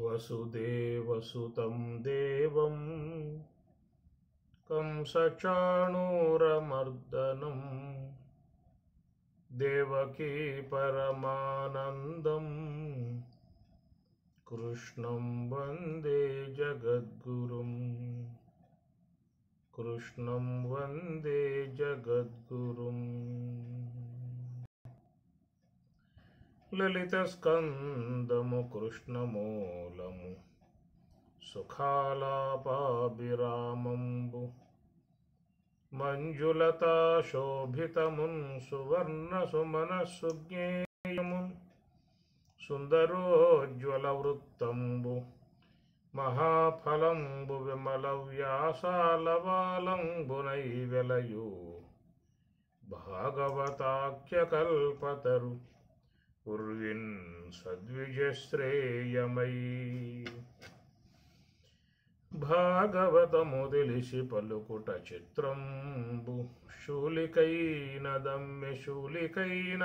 వసుదేవసుతం దేవం కంసచాణూరమర్దనం దేవకీ పరమానందం కృష్ణం వందే జగద్గురుం కృష్ణం వందే జగద్గురుం లలిత స్కందము కృష్ణమూలము సుఖాలాపాభిరామంబు మంజులతా శోభితమున్ సువర్ణ సుమనస్సుజ్ఞేయమున్ సుందరోజ్వల వృత్తంబు మహాఫలంబు విమల వ్యాసాలవాలంబునై వెలయు భాగవతాఖ్యకల్పతరు ఉర్విన్ సద్విజశ్రేయమై భాగవతము తెలిసి పలుకుట చిత్రంబు శూలికైన దమ్మె శూలికైన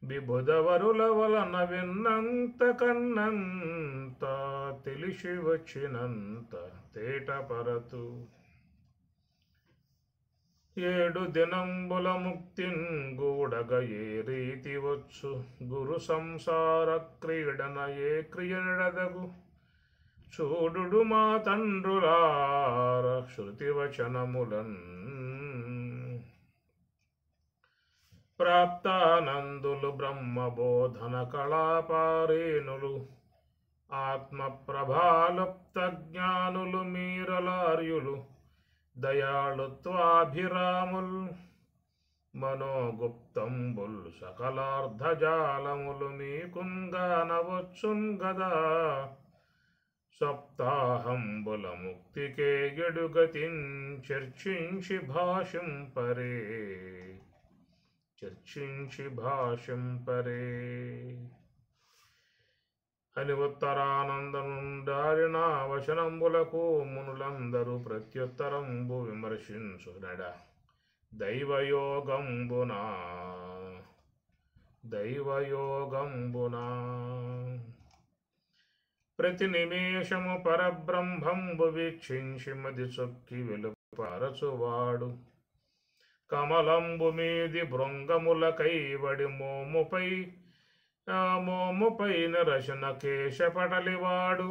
విబుధవరుల వలన విన్నంత కన్నంత తెలిసి వచ్చినంత తేటపరతు ఏడు దినంబుల ముక్తిన్ గూడగ ఏ రీతి వచ్చు గురు సంసార క్రీడన ఏ క్రియడదగు చూడుడు మా తండ్రులార శృతివచనములన్ ప్రాప్తానందులు బ్రహ్మబోధన కళాపారేణులు ఆత్మప్రభాలుప్త జ్ఞానులు మీరలార్యులు దయాళుత్వాభిరాముల్ మనోగుప్తంబుల్ సకలార్ధజాలములు మీకుంగానవచ్చున్ గదా సప్తాహంబుల ముక్తికే గెడుగతిన్ చర్చించి భాషింపరే అని ఉత్తరానందనుండారిన వచనంబులకు మునులందరూ ప్రత్యుత్తరంబు విమర్శించునడ దైవయోగంబునా ప్రతి నిమేషము పరబ్రహ్మంబు వీక్షించి మది చొక్కి వెలుపరచువాడు కమలంబు మీది భృంగముల కైవడి మోముపైన రచన కేశపటలివాడు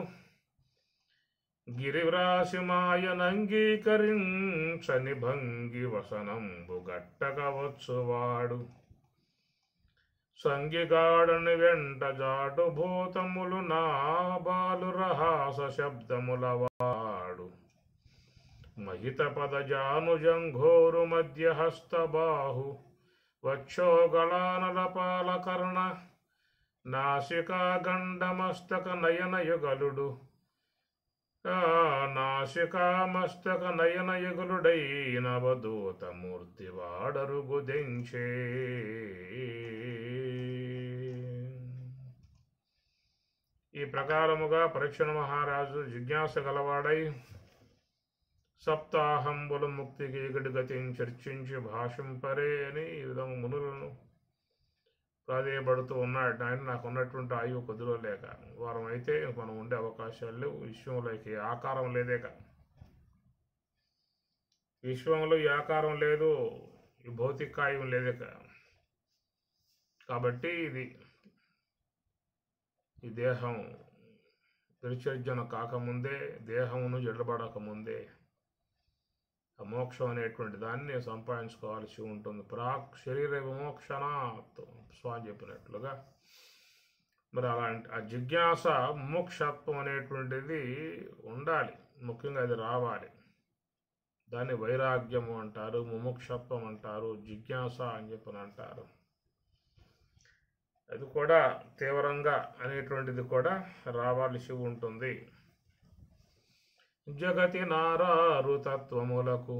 గిరివ్రాసి మాయనంగీకరించని భంగి వసనంబు గట్టకవచ్చువాడు సంగిగాడని వెంట జాటు భూతములు నా బాలు రహాస శబ్దములవాడు మహిత పదజాను జంఘోరు మధ్యహస్త బాహు వచ్చోగళానలపాలకర్ణ నాసికా గండమస్తక నయనయుగలుడు నాసికామస్తక నయనయుగలుడైన అవధూతమూర్తి వాడరుగుదెంచే ఈ ప్రకారముగా పరీక్షణ మహారాజు జిజ్ఞాస గలవాడై సప్తాహంబుల ముక్తికి గడిగతిని చర్చించి భాషింపరే అని ఈ విధంగా మునులను ప్రాధేయపడుతూ ఉన్నాడు. ఆయన నాకు ఉన్నటువంటి ఆయువు కొద్దిలో లేక వారం అయితే మనం ఉండే అవకాశాలు లేవు. విశ్వంలోకి ఆకారం లేదేక, విశ్వంలో ఈ ఆకారం లేదు, ఈ భౌతికాయం లేదేక. కాబట్టి ఈ దేహం పరిచర్జన కాకముందే, దేహమును జడబడకముందే మోక్షం అనేటువంటి దాన్ని సంపాదించుకోవాల్సి ఉంటుంది. ప్రాక్ శరీర విమోక్షణాత్ స్వామి చెప్పినట్లుగా మరి అలాంటి ఆ జిజ్ఞాస మోక్షత్వం అనేటువంటిది ఉండాలి. ముఖ్యంగా అది రావాలి. దాన్ని వైరాగ్యము అంటారు, ముముక్షత్వం అంటారు, జిజ్ఞాస అని చెప్పని అంటారు. అది కూడా తీవ్రంగా అనేటువంటిది కూడా రావాల్సి ఉంటుంది. జగతి నారారు తత్వములకు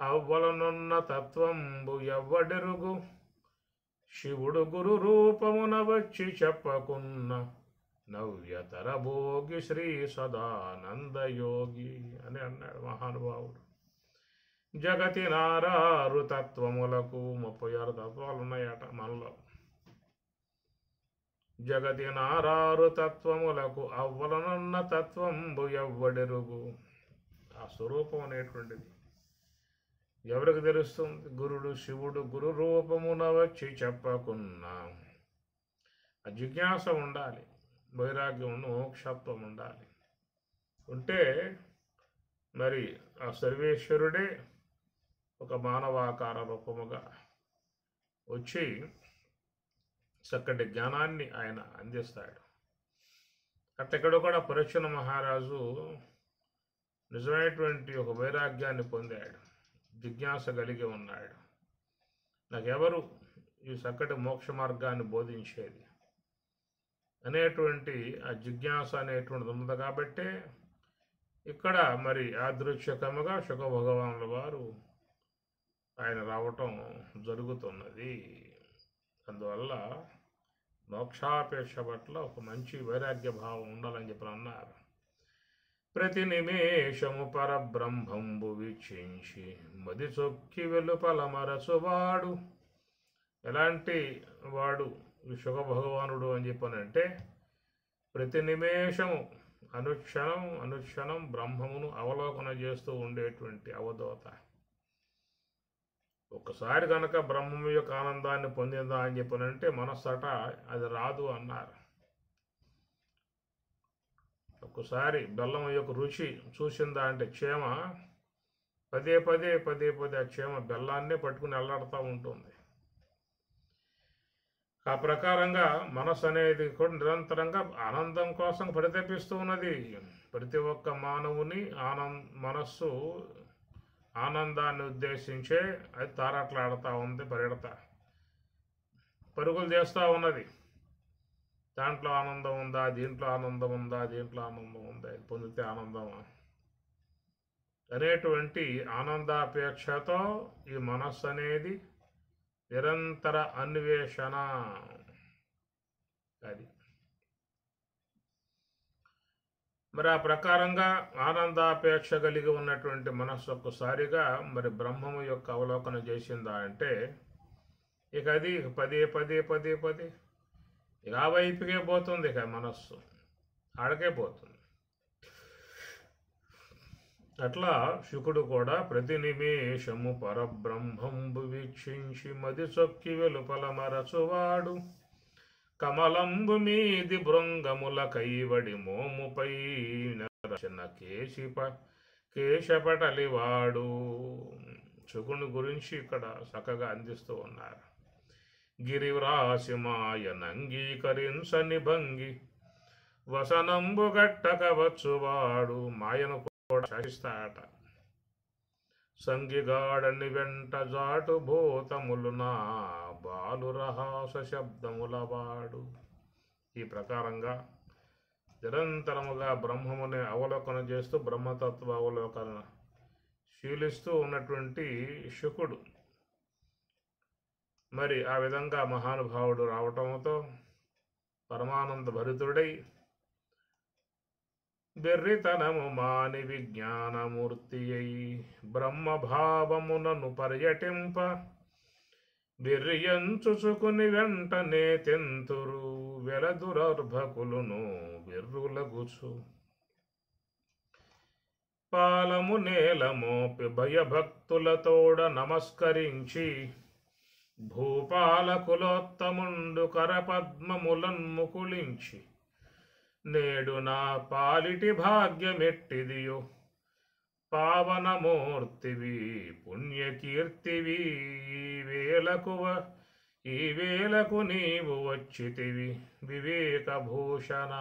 అవ్వలనున్న తత్వంబు ఎవ్వడెరుగు శివుడు గురు రూపమున వచ్చి చెప్పకున్న నవ్యతర భోగి శ్రీ సదానందయోగి అని అన్నాడు మహానుభావుడు. జగతి నారారు తత్వములకు 36 తత్వాలు ఉన్నాయట మనలో. జగతి నారారు తత్వములకు అవ్వలనున్న తత్వంబు ఎవ్వడెరుగు. ఆ స్వరూపం అనేటువంటిది ఎవరికి తెలుస్తుంది? గురుడు శివుడు గురు రూపమున వచ్చి చెప్పకున్నా. ఆ జిజ్ఞాస ఉండాలి, వైరాగ్యం మోక్షత్వం ఉండాలి. ఉంటే మరి ఆ సర్వేశ్వరుడే ఒక మానవాకార రూపముగా వచ్చి చక్కటి జ్ఞానాన్ని ఆయన అందిస్తాడు. అట్లెక్కడ కూడా పరీక్షణ మహారాజు నిజమైనటువంటి ఒక వైరాగ్యాన్ని పొందాడు, జిజ్ఞాస కలిగి ఉన్నాడు. నాకెవరు ఈ చక్కటి మోక్ష మార్గాన్ని బోధించేది అనేటువంటి ఆ జిజ్ఞాస అనేటువంటిది ఉంది. కాబట్టే ఇక్కడ మరి యాదృచ్ఛికముగా శుక భగవానుల వారు ఆయన రావటం జరుగుతున్నది. అందువల్ల మోక్షాపేక్ష పట్ల ఒక మంచి వైరాగ్య భావం ఉండాలని చెప్పి అన్నారు. ప్రతి నిమేషము పరబ్రహ్మంబు వీక్షించి మది చొక్కి వెలుపల మరచువాడు. ఎలాంటి వాడు ఈ శుక భగవానుడు అని చెప్పనంటే, ప్రతి నిమేషము అనుక్షణం బ్రహ్మమును అవలోకన చేస్తూ ఉండేటువంటి అవధూత. ఒక్కసారి కనుక బ్రహ్మము యొక్క ఆనందాన్ని పొందిందా అని చెప్పనంటే మనస్సట అది రాదు అన్నారు. ఒక్కసారి బెల్లం యొక్క రుచి చూసిందా అంటే క్షేమ పదే ఆ క్షేమ బెల్లాన్నే పట్టుకుని అల్లాడుతూ ఉంటుంది. ఆ ప్రకారంగా మనసు అనేది కూడా నిరంతరంగా ఆనందం కోసం పరితపిస్తూ ఉన్నది. ప్రతి ఒక్క మానవుని మనస్సు ఆనందాన్ని ఉద్దేశించే అది తారాట్లాడుతూ ఉంది, పరుగులు చేస్తూ ఉన్నది. దాంట్లో ఆనందం ఉందా, దీంట్లో ఆనందం ఉందా, దీంట్లో ఆనందం ఉందా, ఇది పొందితే ఆనందమా అనేటువంటి ఆనందాపేక్షతో ఈ మనస్సు అనేది నిరంతర అన్వేషణ. అది మరి ఆ ప్రకారంగా ఆనందాపేక్ష కలిగి ఉన్నటువంటి మనస్సు ఒక్కసారిగా మరి బ్రహ్మము యొక్క అవలోకన చేసిందా అంటే ఇక అది పదే ఇక ఆ వైపుకే పోతుంది. ఇక మనస్సు ఆడకే పోతుంది. అట్లా శుకుడు కూడా ప్రతి నిమేషము పరబ్రహ్మంబు వీక్షించి మది చొక్కి వెలుపల మరచువాడు. కమలంబు మీది భృంగముల కైవడి మోముపై నరచన కేశపటలివాడు. శుకుని గురించి ఇక్కడ చక్కగా అందిస్తూ ఉన్నారు. గిరివ్రాసి మాయనంగీకరించని భంగి వసనంబు గట్టక వచ్చువాడు. మాయను కూడా శాసిస్తాడట. సంగిగాడని వెంట జాటు భూతములు నా బాలురహాస శబ్దములవాడు. ఈ ప్రకారంగా నిరంతరముగా బ్రహ్మముని అవలోకన చేస్తూ బ్రహ్మతత్వ అవలోకన శీలిస్తూ ఉన్నటువంటి శుకుడు మరి ఆ విధంగా మహానుభావుడు రావటంతో పరమానంద భరితుడై బెర్రితనము మాని విజ్ఞానమూర్తి అయి బ్రహ్మభావమునను పర్యటింప బెర్రియంచుచుకుని వెంటనే తెంతురు వెలదురర్భకులును బెర్రులగుచు. పాలము నేలమోపి భయభక్తులతోడ నమస్కరించి భూపాలకులోత్తముండు కరపద్మములన్ముకులించి నేడు నా పాలిటి భాగ్యమెట్టిదియో పావనమూర్తివి పుణ్యకీర్తివి. ఈ వేలకు నీవు వచ్చితివి వివేకభూషణ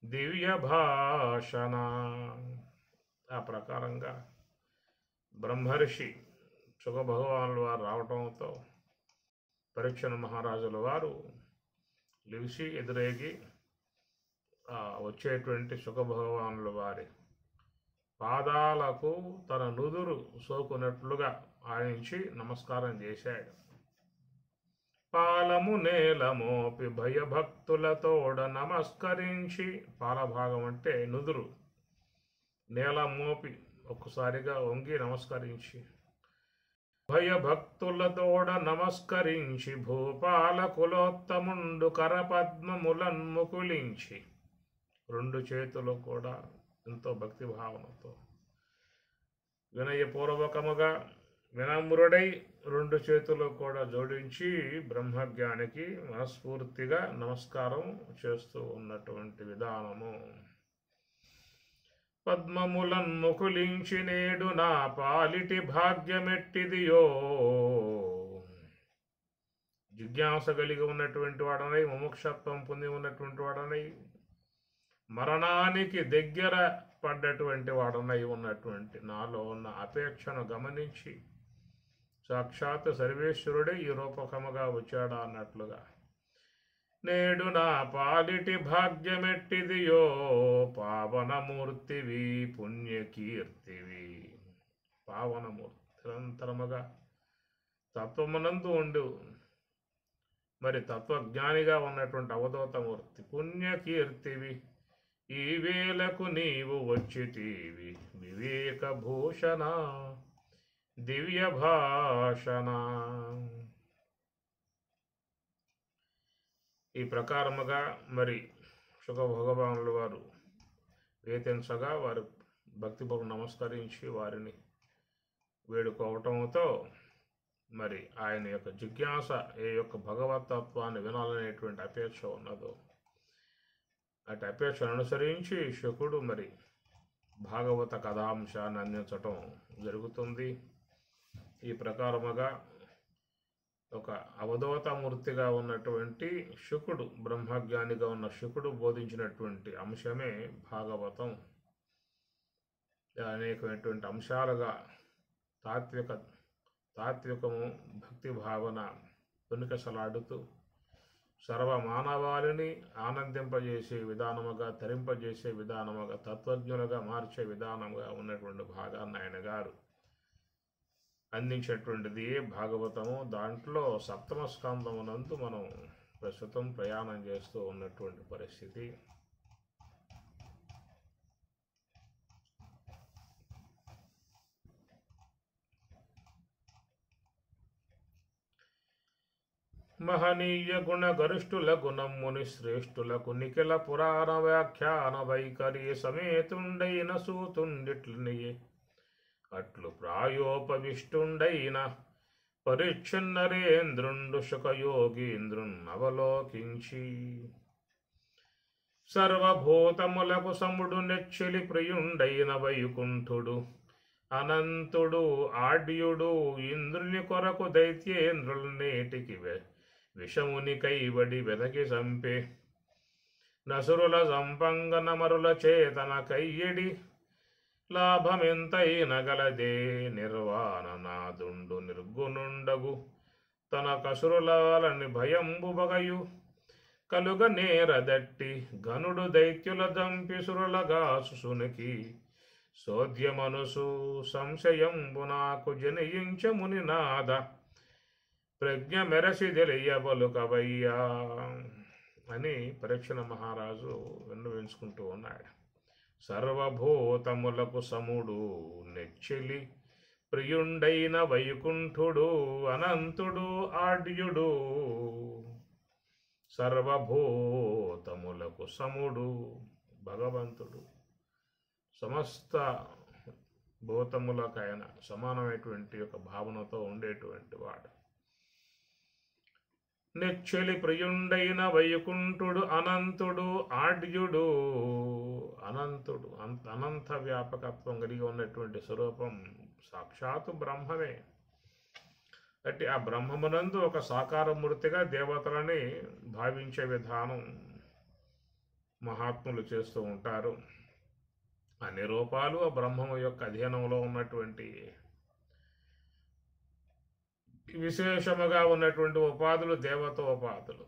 దివ్య భాషణ. ఆ ప్రకారంగా బ్రహ్మర్షి శుక భగవానుల వారు రావటంతో పరీక్షణ మహారాజుల వారు లివిసి ఎదురేగి వచ్చేటువంటి శుక భగవానుల వారి పాదాలకు తన నుదురు సోకున్నట్లుగా ఆయించి నమస్కారం చేశాడు. పాలము నేలమోపి భయభక్తులతోడ నమస్కరించి, పాలభాగం అంటే నుదురు, నేల మోపి ఒక్కసారిగా వంగి నమస్కరించి భయభక్తులతోడ నమస్కరించి భూపాలకులోత్తముండు కరపద్మములన్ముకులించి రెండు చేతులు కూడా ఎంతో భక్తి భావనతో వినయపూర్వకముగా వినమ్రుడై రెండు చేతులు కూడా జోడించి బ్రహ్మజ్ఞానికి మనస్ఫూర్తిగా నమస్కారం చేస్తూ ఉన్నటువంటి విధానము. పద్మములన్ముకులించి నేడు నా పాలిటి భాగ్యమెట్టిదియో. జిజ్ఞాస కలిగి ఉన్నటువంటి వాడనై, ముముక్షత్వం పొంది ఉన్నటువంటి వాడనై, మరణానికి దగ్గర పడ్డటువంటి వాడనై ఉన్నటువంటి నాలో ఉన్న అపేక్షను గమనించి సాక్షాత్ సర్వేశ్వరుడే ఈ రూపకముగా వచ్చాడా అన్నట్లుగా నేడు నా పాలిటి భాగ్యమెట్టిదియో. పావనమూర్తివి పుణ్యకీర్తివి. పావనమూర్తి నిరంతరముగా తత్వమునందు ఉండు మరి తత్వజ్ఞానిగా ఉన్నటువంటి అవధూతమూర్తి పుణ్యకీర్తివి. ఈ వేలకు నీవు వచ్చితీవి వివేకభూషణ దివ్య భాషణ. ఈ ప్రకారముగా మరి శుక భగవానుల వారు వేతించగా వారు భక్తిపూర్వక నమస్కరించి వారిని వేడుకోవటంతో మరి ఆయన యొక్క జిజ్ఞాస ఏ యొక్క భగవతత్వాన్ని వినాలనేటువంటి అపేక్ష ఉన్నదో అటు అపేక్షను అనుసరించి శుకుడు మరి భాగవత కథాంశాన్ని అందించటం జరుగుతుంది. ఈ ప్రకారముగా ఒక అవధూతమూర్తిగా ఉన్నటువంటి శుకుడు, బ్రహ్మజ్ఞానిగా ఉన్న శుకుడు బోధించినటువంటి అంశమే భాగవతం. అనేకమైనటువంటి అంశాలుగా తాత్వికము భక్తి భావన పునికసలాడుతూ సర్వమానవాళిని ఆనందింపజేసే విధానముగా, తరింపజేసే విధానముగా, తత్వజ్ఞులుగా మార్చే విధానముగా ఉన్నటువంటి భాగాన్ని ఆయన గారు అందించేటువంటిది భాగవతము. దాంట్లో సప్తమ స్కందమునందు మనం ప్రస్తుతం ప్రయాణం చేస్తూ ఉన్నటువంటి పరిస్థితి. మహనీయ గుణ గరిష్ఠుల గుణముని శ్రేష్ఠులకు నిఖిల పురాణ వ్యాఖ్యాన వైఖరి సమేతుండైన సూతుండిట్లనియే అట్లు ప్రాయోపవిష్టుండైన పరిచ్ఛిన్నరేంద్రుండు శుకయోగీంద్రున్ అవలోకించి సర్వభూతములకు సముడు నెచ్చెలి ప్రియుండైన వైకుంఠుడు అనంతుడు ఆడ్యుడు ఇంద్రుని కొరకు దైత్యేంద్రుల నేటికి విషముని కైబడి వెదకి చంపే నసురుల సంపంగ నమరుల చేతన కయ్యడి లాభమెంతైన గలదే నిర్వాణ నాదుండు నిర్గుణుండగు తన కసురులని భయంబు బగయు కలుగ నేరదట్టి ఘనుడు దైత్యుల దంపి సురులగా సుసునికి సోద్యమనుసు సంశయంబు నాకు జనయించ మునినాద ప్రజ్ఞ మెరసి తెలియబలుకవయ్యా అని పరీక్షణ మహారాజు విన్నవించుకుంటూ ఉన్నాడు. సర్వభూతములకు సముడు నెచ్చెలి ప్రియుండైన వైకుంఠుడు అనంతుడు ఆడ్యుడు. సర్వభూతములకు సముడు భగవంతుడు, సమస్త భూతములకైన సమానమైనటువంటి ఒక భావనతో ఉండేటువంటి వాడు. నెచ్చెలి ప్రియుండైన వైకుంఠుడు అనంతుడు ఆడ్యుడు. అనంతుడు అనంత వ్యాపకత్వం కలిగి ఉన్నటువంటి స్వరూపం సాక్షాత్తు బ్రహ్మమే. అంటే ఆ బ్రహ్మమునందు ఒక సాకారమూర్తిగా దేవతలని భావించే విధానం మహాత్ములు చేస్తూ ఉంటారు. అన్ని రూపాలు ఆ బ్రహ్మము యొక్క అధీనంలో ఉన్నటువంటి విశేషముగా ఉన్నటువంటి ఉపాధులు దేవతోపాధులు.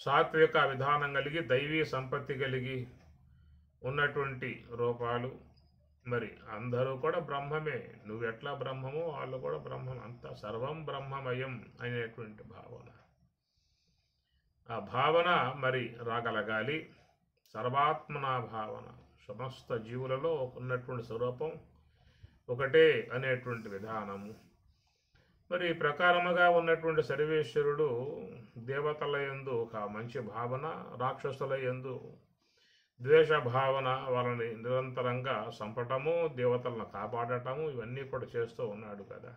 సాత్విక విధానం కలిగి దైవీ సంపత్తి కలిగి ఉన్నటువంటి రూపాలు. మరి అందరూ కూడా బ్రహ్మమే. నువ్వు ఎట్లా బ్రహ్మమో వాళ్ళు కూడా బ్రహ్మం. అంతా సర్వం బ్రహ్మమయం అనేటువంటి భావన. ఆ భావన మరి రాగలగాలి. సర్వాత్మనా భావన, సమస్త జీవులలో ఉన్నటువంటి స్వరూపం ఒకటే అనేటువంటి విధానము. మరి ఈ ప్రకారముగా ఉన్నటువంటి సర్వేశ్వరుడు దేవతల యందు ఒక మంచి భావన, రాక్షసుల యందు ద్వేష భావన, వాళ్ళని నిరంతరంగా చంపటము, దేవతలను కాపాడటము, ఇవన్నీ కూడా చేస్తూ ఉన్నాడు కదా.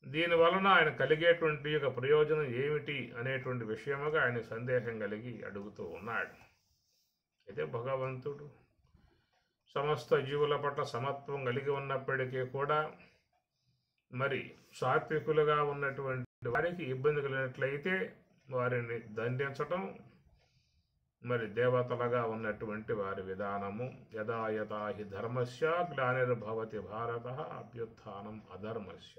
దీని వలన ఆయన కలిగేటువంటి యొక్క ప్రయోజనం ఏమిటి అనేటువంటి విషయముగా ఆయన సందేహం కలిగి అడుగుతూ ఉన్నాడు. అయితే భగవంతుడు సమస్త జీవుల పట్ల సమత్వం కలిగి ఉన్నప్పటికీ కూడా మరి సాత్వికులుగా ఉన్నటువంటి వారికి ఇబ్బంది కలిగినట్లయితే వారిని దండించటం, మరి దేవతలుగా ఉన్నటువంటి వారి విధానము. యదా యదా హి ధర్మస్య గ్లానిర్భవతి భారత అభ్యుత్థానం అధర్మస్య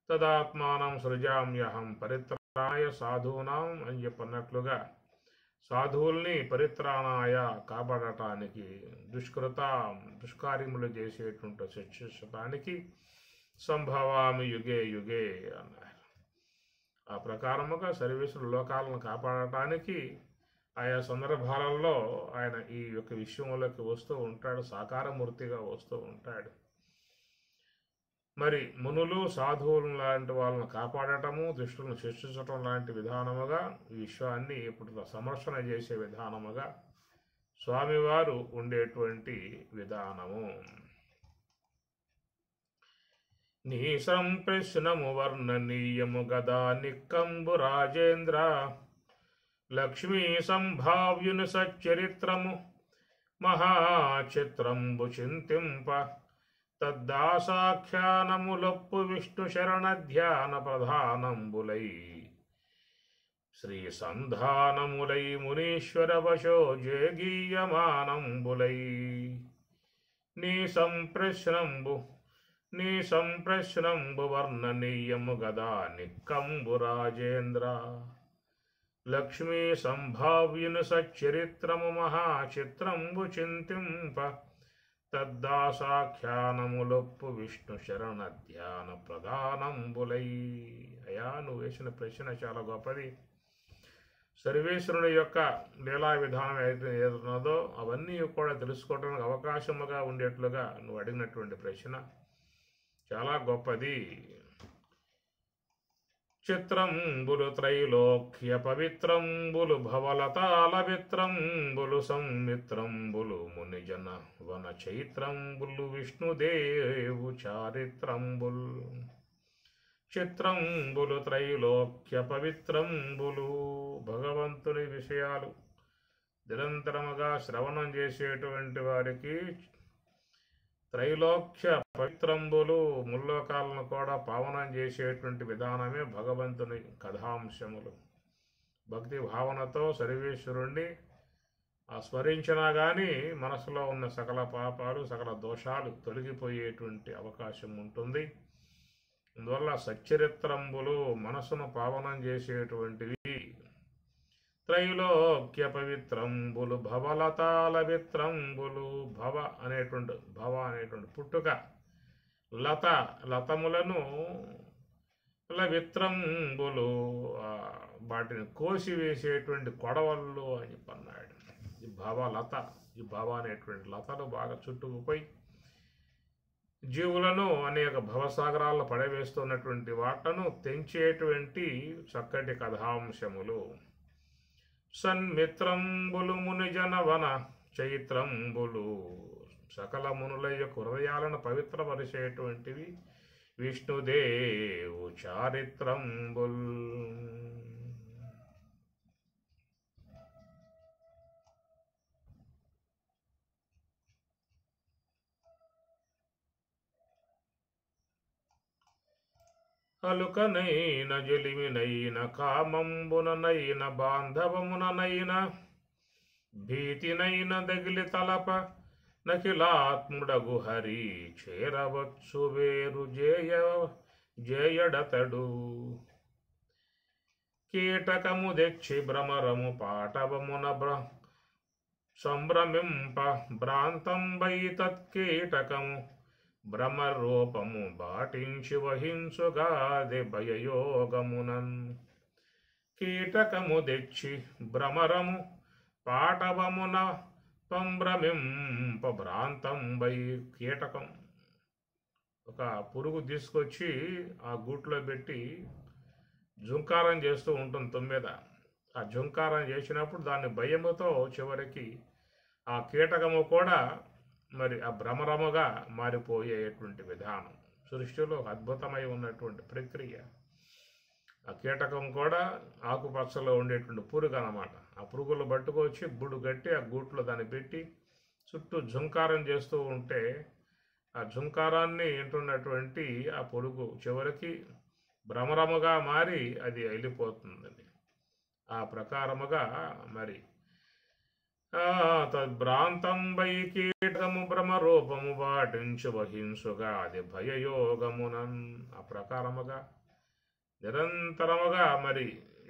తదాత్మానం సృజామ్యహం పరిత్రాణాయ సాధూనాం అని చెప్పన్నట్లుగా సాధువుల్ని పరిత్రాణాయ కాపాడటానికి, దుష్కార్యములు చేసేటువంటి శిక్షించటానికి సంభవామి యుగే యుగే అన్నారు. ఆ ప్రకారముగా సర్వేశ్వరుడు లోకాలను కాపాడటానికి ఆయా సందర్భాలలో ఆయన ఈ యొక్క విషయంలోకి వస్తూ ఉంటాడు, సాకారమూర్తిగా వస్తూ ఉంటాడు. మరి మునులు సాధువులు లాంటి వాళ్ళను కాపాడటము, దుష్టులను శిక్షించటం లాంటి విధానముగా ఈ విశ్వాన్ని ఇప్పుడు సమర్శన చేసే విధానముగా స్వామివారు ఉండేటువంటి విధానము. నీ సంప్రశ్నము వర్ణనీయము గదా నిక్కంబు రాజేంద్ర, లక్ష్మీ సంభావ్యుని సచ్చరిత్రము మహాచిత్రంబు చింతింప, తద్దాసాఖ్యానములొప్పు విష్ణు శరణ ధ్యాన ప్రధానంబులై, శ్రీ సంధానములై మునీశ్వర వశో జయగీయమానంబులై, నీ సంప్రశ్నంబు వర్ణనీయము గదా నిక్కంబు రాజేంద్ర, లక్ష్మీ సంభావ్యుని సచ్చరిత్రము మహాచిత్రంబు చింతింప, తద్దాసాఖ్యానములొప్పు విష్ణు శరణ ధ్యాన ప్రధానంబులై. అయా, నువ్వు వేసిన ప్రశ్న చాలా గొప్పది. సర్వేశ్వరుని యొక్క లీలా విధానం ఏదున్నదో అవన్నీ కూడా తెలుసుకోవడానికి అవకాశముగా ఉండేట్లుగా నువ్వు అడిగినటువంటి ప్రశ్న చాలా గొప్పది. చిత్రంబులు త్రైలోక్య పవిత్రంబులు భవలతాల విత్రంబులు సంమిత్రంబులు మునిజన వన చైత్రంబులు విష్ణుదేవు చారిత్రంబుల్. చిత్రంబులు త్రైలోక్య పవిత్రంబులు, భగవంతుని విషయాలు నిరంతరముగా శ్రవణం చేసేటువంటి వారికి త్రైలోక్య పవిత్రంబులు, ముల్లోకాలను కూడా పావనం చేసేటువంటి విధానమే భగవంతుని కథాంశములు. భక్తి భావనతో సర్వేశ్వరుణ్ణి స్మరించినా కానీ మనసులో ఉన్న సకల పాపాలు, సకల దోషాలు తొలగిపోయేటువంటి అవకాశం ఉంటుంది. అందువల్ల సచ్చరిత్రంబులు మనసును పావనం చేసేటువంటివి. త్రైలోక్య పవిత్రంబులు భవలతాల విత్రంబులు, భవ అనేటువంటి పుట్టుక, లతములను విత్రంబులు వాటిని కోసివేసేటువంటి కొడవళ్ళు అని చెప్పన్నాడు. ఈ భవలత, ఈ భవ అనేటువంటి లతలు బాగా చుట్టుకుపోయి జీవులను అనేక భవసాగరాల్లో పడవేస్తున్నటువంటి వాటను తెంచేటువంటి చక్కటి కథాంశములు. సన్మిత్రంబులు మునిజనవన చైత్రంబులు, సకల మునుల యొక్క హృదయాలను పవిత్రపరిచేటువంటివి విష్ణుదేవు చారిత్రంబుల్. అలుకనైన జలిమినైన కామంబుననైన బాంధవముననైన భీతినైన దగిలి తలప నకిలాత్ముడగు హరి చేరవచ్చు వేరు జేయడతడు. కీటకము తెచ్చి భ్రమరము పాటవమున సంభ్రమింప భ్రాంతంబై తత్కీటకము భ్రమరూపము బాటించి వహించుగాది భయయోగమునన్. కీటకము తెచ్చి భ్రమరము పాటవమున సంభ్రమింప భ్రాంతంబై, కీటకం ఒక పురుగు తీసుకొచ్చి ఆ గూట్లో పెట్టి జుంకారం చేస్తూ ఉంటుంది తొమ్మిద. ఆ జుంకారం చేసినప్పుడు దాని భయముతో చివరికి ఆ కీటకము కూడా మరి ఆ భ్రమరముగా మారిపోయేటువంటి విధానం సృష్టిలో అద్భుతమై ఉన్నటువంటి ప్రక్రియ. ఆ కీటకం కూడా ఆకుపచ్చలో ఉండేటువంటి పురుగు అన్నమాట. ఆ పురుగులు పట్టుకొచ్చి గుడు కట్టి ఆ గూట్లో దాన్ని పెట్టి చుట్టూ జుంకారం చేస్తూ ఉంటే ఆ జుంకారాన్ని వింటున్నటువంటి ఆ పురుగు చివరికి భ్రమరముగా మారి అది వెళ్ళిపోతుందని. ఆ ప్రకారముగా మరి తద్భ్రాంతం వై కీటకము భ్రమరూపము పాటించు వహింసుగా అది భయయోగమునన్. ఆ ప్రకారముగా నిరంతరముగా మరి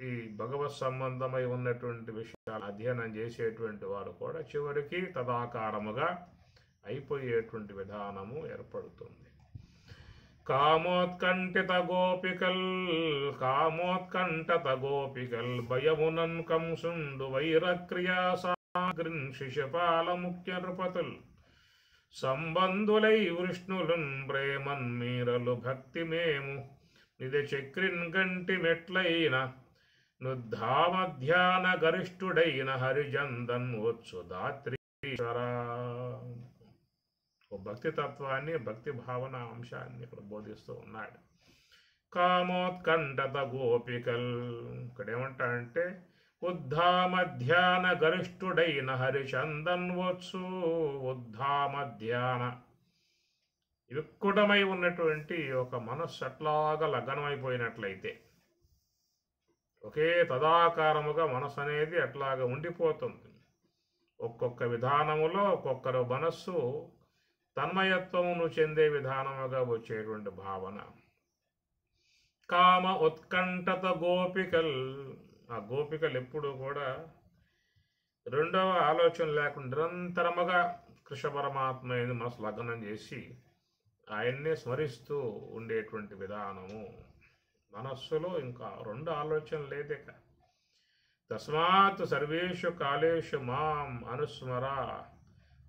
ఈ భగవత్ సంబంధమై ఉన్నటువంటి విషయాలు అధ్యయనం చేసేటువంటి వారు కూడా చివరికి తదాకారముగా అయిపోయేటువంటి విధానము ఏర్పడుతుంది. కామోత్కంఠిత గోపికల్ భయమునన్ కంసుండు వైరక్రియా సాగ్రిన్ శిశపాల ముఖ్య నృపతుల్ సంబంధులై వృష్ణులున్ ప్రేమన్ మీరలు భక్తి మేము నిధి చక్రిన్ గంటి మెట్లైన నుద్ధామధ్యాన గరిష్ఠుడైన హరిజందన్ వచ్చు దాత్రీశ్వరా. భక్తి తత్వాన్ని భక్తి భావన అంశాన్ని ఇక్కడ బోధిస్తూ ఉన్నాడు. కామోత్కంఠత గోపికల్ ఇక్కడ ఏమంటాడంటే ఉద్ధామధ్యాన గరిష్ఠుడైన హరిచందన్ వచ్చు. ఉద్ధామధ్యాన విక్కుటమై ఉన్నటువంటి ఒక మనస్సు అట్లాగా లగ్నమైపోయినట్లయితే ఒకే తదాకారముగా మనస్సు అనేది అట్లాగా ఉండిపోతుంది. ఒక్కొక్క విధానములో ఒక్కొక్కరు మనస్సు తన్మయత్వమును చెందే విధానముగా వచ్చేటువంటి భావన. కామ ఉత్కంఠత గోపికల్ ఆ గోపికలు ఎప్పుడు కూడా రెండవ ఆలోచన లేకుండా నిరంతరముగా కృష్ణ పరమాత్మ మనసు లగ్నం చేసి ఆయన్నే స్మరిస్తూ ఉండేటువంటి విధానము. మనస్సులో ఇంకా రెండు ఆలోచన లేదేక. తస్మాత్ సర్వేషు కాలేషు మాం అనుస్మర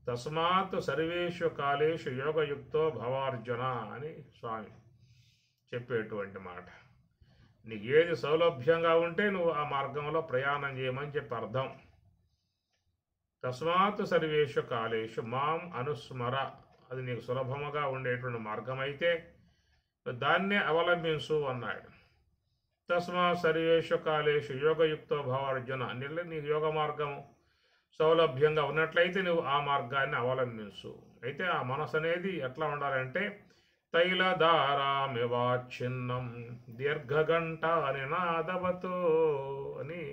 తస్మాత్ సర్వేషు కాలేషు యోగయుక్తో భవార్జున అని స్వామి చెప్పేటువంటి మాట. నీకు ఏది సౌలభ్యంగా ఉంటే నువ్వు ఆ మార్గంలో ప్రయాణం చేయమని చెప్పి అర్థం. తస్మాత్ సర్వేషు కాలేషు మాం అనుస్మర అది నీకు సులభముగా ఉండేటువంటి మార్గం అయితే దాన్నే అవలంబించు అన్నాడు. తస్మాత్ సర్వేషు కాలేషు యోగయుక్తో భవార్జున నీకు యోగ మార్గము సౌలభ్యంగా ఉన్నట్లయితే నువ్వు ఆ మార్గాన్ని అవలంబించు. అయితే ఆ మనసు అనేది ఎట్లా ఉండాలంటే తైలధారామివాచ్ఛిన్నం దీర్ఘగంట నినాదవతో అని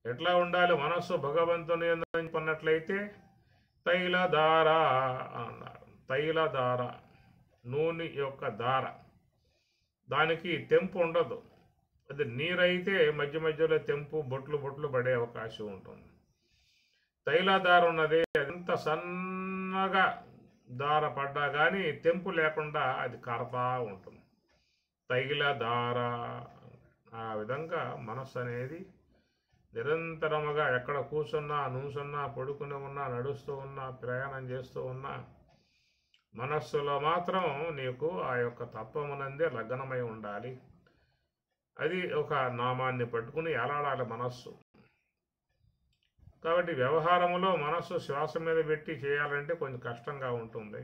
ఎట్లా ఉండాలి మనస్సు భగవంతుని కొన్నట్లయితే తైలధార అన్నారు. తైలధార నూనె యొక్క దార, దానికి తెంపు ఉండదు. అది నీరైతే మధ్య మధ్యలో తెంపు బొట్లు బొట్లు పడే అవకాశం ఉంటుంది. తైలధార ఉన్నది ఎంత సన్నగా దార పడ్డా కానీ తెంపు లేకుండా అది కారతా ఉంటుంది. తైలధార ఆ విధంగా మనస్సు అనేది నిరంతరముగా ఎక్కడ కూర్చున్నా నుంచున్నా పడుకుని ఉన్నా నడుస్తూ ఉన్నా ప్రయాణం చేస్తూ ఉన్నా మనస్సులో మాత్రం నీకు ఆ యొక్క తత్వమునందే లగ్నమై ఉండాలి. అది ఒక నామాన్ని పట్టుకుని ఎలాడాలి మనస్సు. కాబట్టి వ్యవహారములో మనస్సు శ్వాస మీద పెట్టి చేయాలంటే కొంచెం కష్టంగా ఉంటుంది.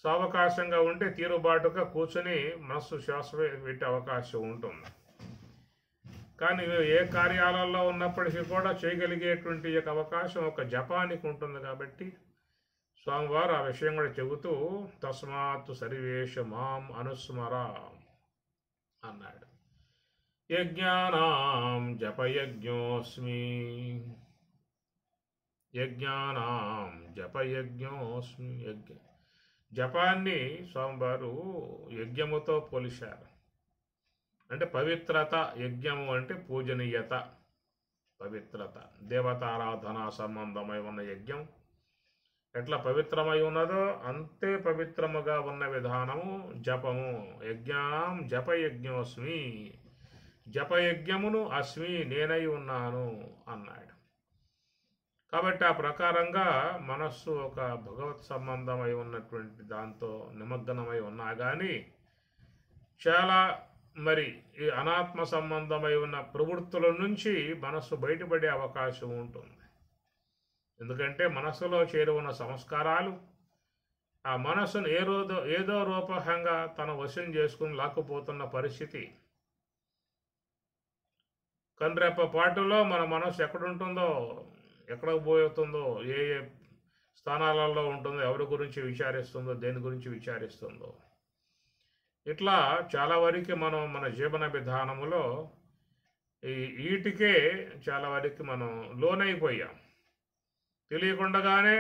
సావకాశంగా ఉంటే తీరుబాటుగా కూర్చొని మనస్సు శ్వాస పెట్టే అవకాశం ఉంటుంది. కానీ ఏ కార్యాలలో ఉన్నప్పటికీ కూడా చేయగలిగేటువంటి యొక్క అవకాశం ఒక జపానికి ఉంటుంది. కాబట్టి స్వామివారు ఆ విషయం కూడా చెబుతూ తస్మాత్ సర్వేషు మాం అనుస్మర అన్నాడు. యజ్ఞానాం జపయజ్ఞోస్మి యజ్ఞానాం జపయజ్ఞోస్మి జపాన్ని స్వామివారు యజ్ఞముతో పోలిశారు. అంటే పవిత్రత. యజ్ఞము అంటే పూజనీయత, పవిత్రత, దేవతారాధన సంబంధమై ఉన్న యజ్ఞం ఎట్లా పవిత్రమై ఉన్నదో అంతే పవిత్రముగా ఉన్న విధానము జపము. యజ్ఞానం జపయజ్ఞోస్మి జపయజ్ఞమును అస్మి నేనై ఉన్నాను అన్నాడు. కాబట్టి ఆ ప్రకారంగా మనస్సు ఒక భగవత్ సంబంధమై ఉన్నటువంటి దాంతో నిమగ్నమై ఉన్నా కానీ చాలా మరి ఈ అనాత్మ సంబంధమై ఉన్న ప్రవృత్తుల నుంచి మనస్సు బయటపడే అవకాశం ఉంటుంది. ఎందుకంటే మనస్సులో చేరి ఉన్న సంస్కారాలు ఆ మనస్సును ఏదో రూపంగా తన వశం చేసుకుని లాక్కుపోతున్న పరిస్థితి. కనురెప్ప పాటులో మన మనస్సు ఎక్కడుంటుందో, ఎక్కడికి పోతుందో, ఏ ఏ స్థానాలలో ఉంటుందో, ఎవరి గురించి విచారిస్తుందో, దేని గురించి విచారిస్తుందో, ఇట్లా చాలా వరకు మనం మన జీవన విధానములో వీటికే చాలా వరకు మనం లోనైపోయాం. తెలియకుండానే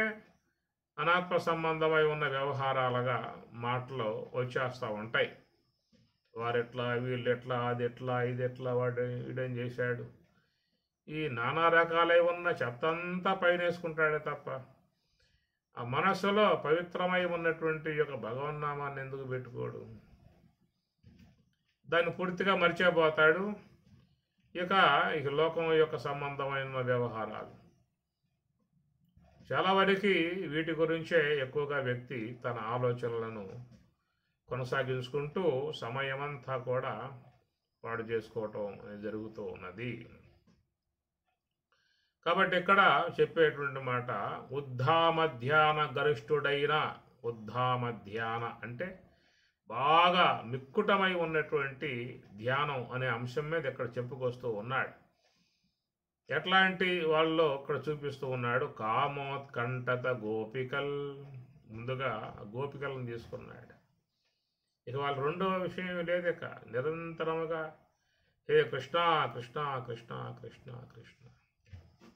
అనాత్మ సంబంధమై ఉన్న వ్యవహారాలుగా మాటలు వచ్చేస్తూ ఉంటాయి. వారెట్లా, వీళ్ళెట్లా, అది ఎట్లా, ఇది ఎట్లా, వాడు వీడేం చేశాడు, ఈ నానా రకాలై ఉన్న చెత్తంతా పైన వేసుకుంటాడే తప్ప ఆ మనస్సులో పవిత్రమై ఉన్నటువంటి యొక్క భగవన్నామాన్ని ఎందుకు పెట్టుకోడు? దాన్ని పూర్తిగా మర్చిపోతాడు. ఇక లోకం యొక్క సంబంధమైన వ్యవహారాలు చాలా వరకు వీటి గురించే ఎక్కువగా వ్యక్తి తన ఆలోచనలను కొనసాగించుకుంటూ సమయమంతా కూడా పాడు చేసుకోవటం జరుగుతూ ఉన్నది. కాబట్టి ఇక్కడ చెప్పేటువంటి మాట ఉద్ధామధ్యాన గరిష్ఠుడైన, ఉద్ధామధ్యాన అంటే బాగా మిక్కుటమై ఉన్నటువంటి ధ్యానం అనే అంశం మీద ఇక్కడ చెప్పుకొస్తూ ఉన్నాడు. ఎట్లాంటి వాళ్ళలో ఇక్కడ చూపిస్తూ ఉన్నాడు. కామోత్కంఠత గోపికల్, ముందుగా గోపికలను తీసుకున్నాడు. ఇక వాళ్ళు రెండో విషయం లేదు, ఇక నిరంతరముగా హే కృష్ణ కృష్ణ కృష్ణ కృష్ణ కృష్ణ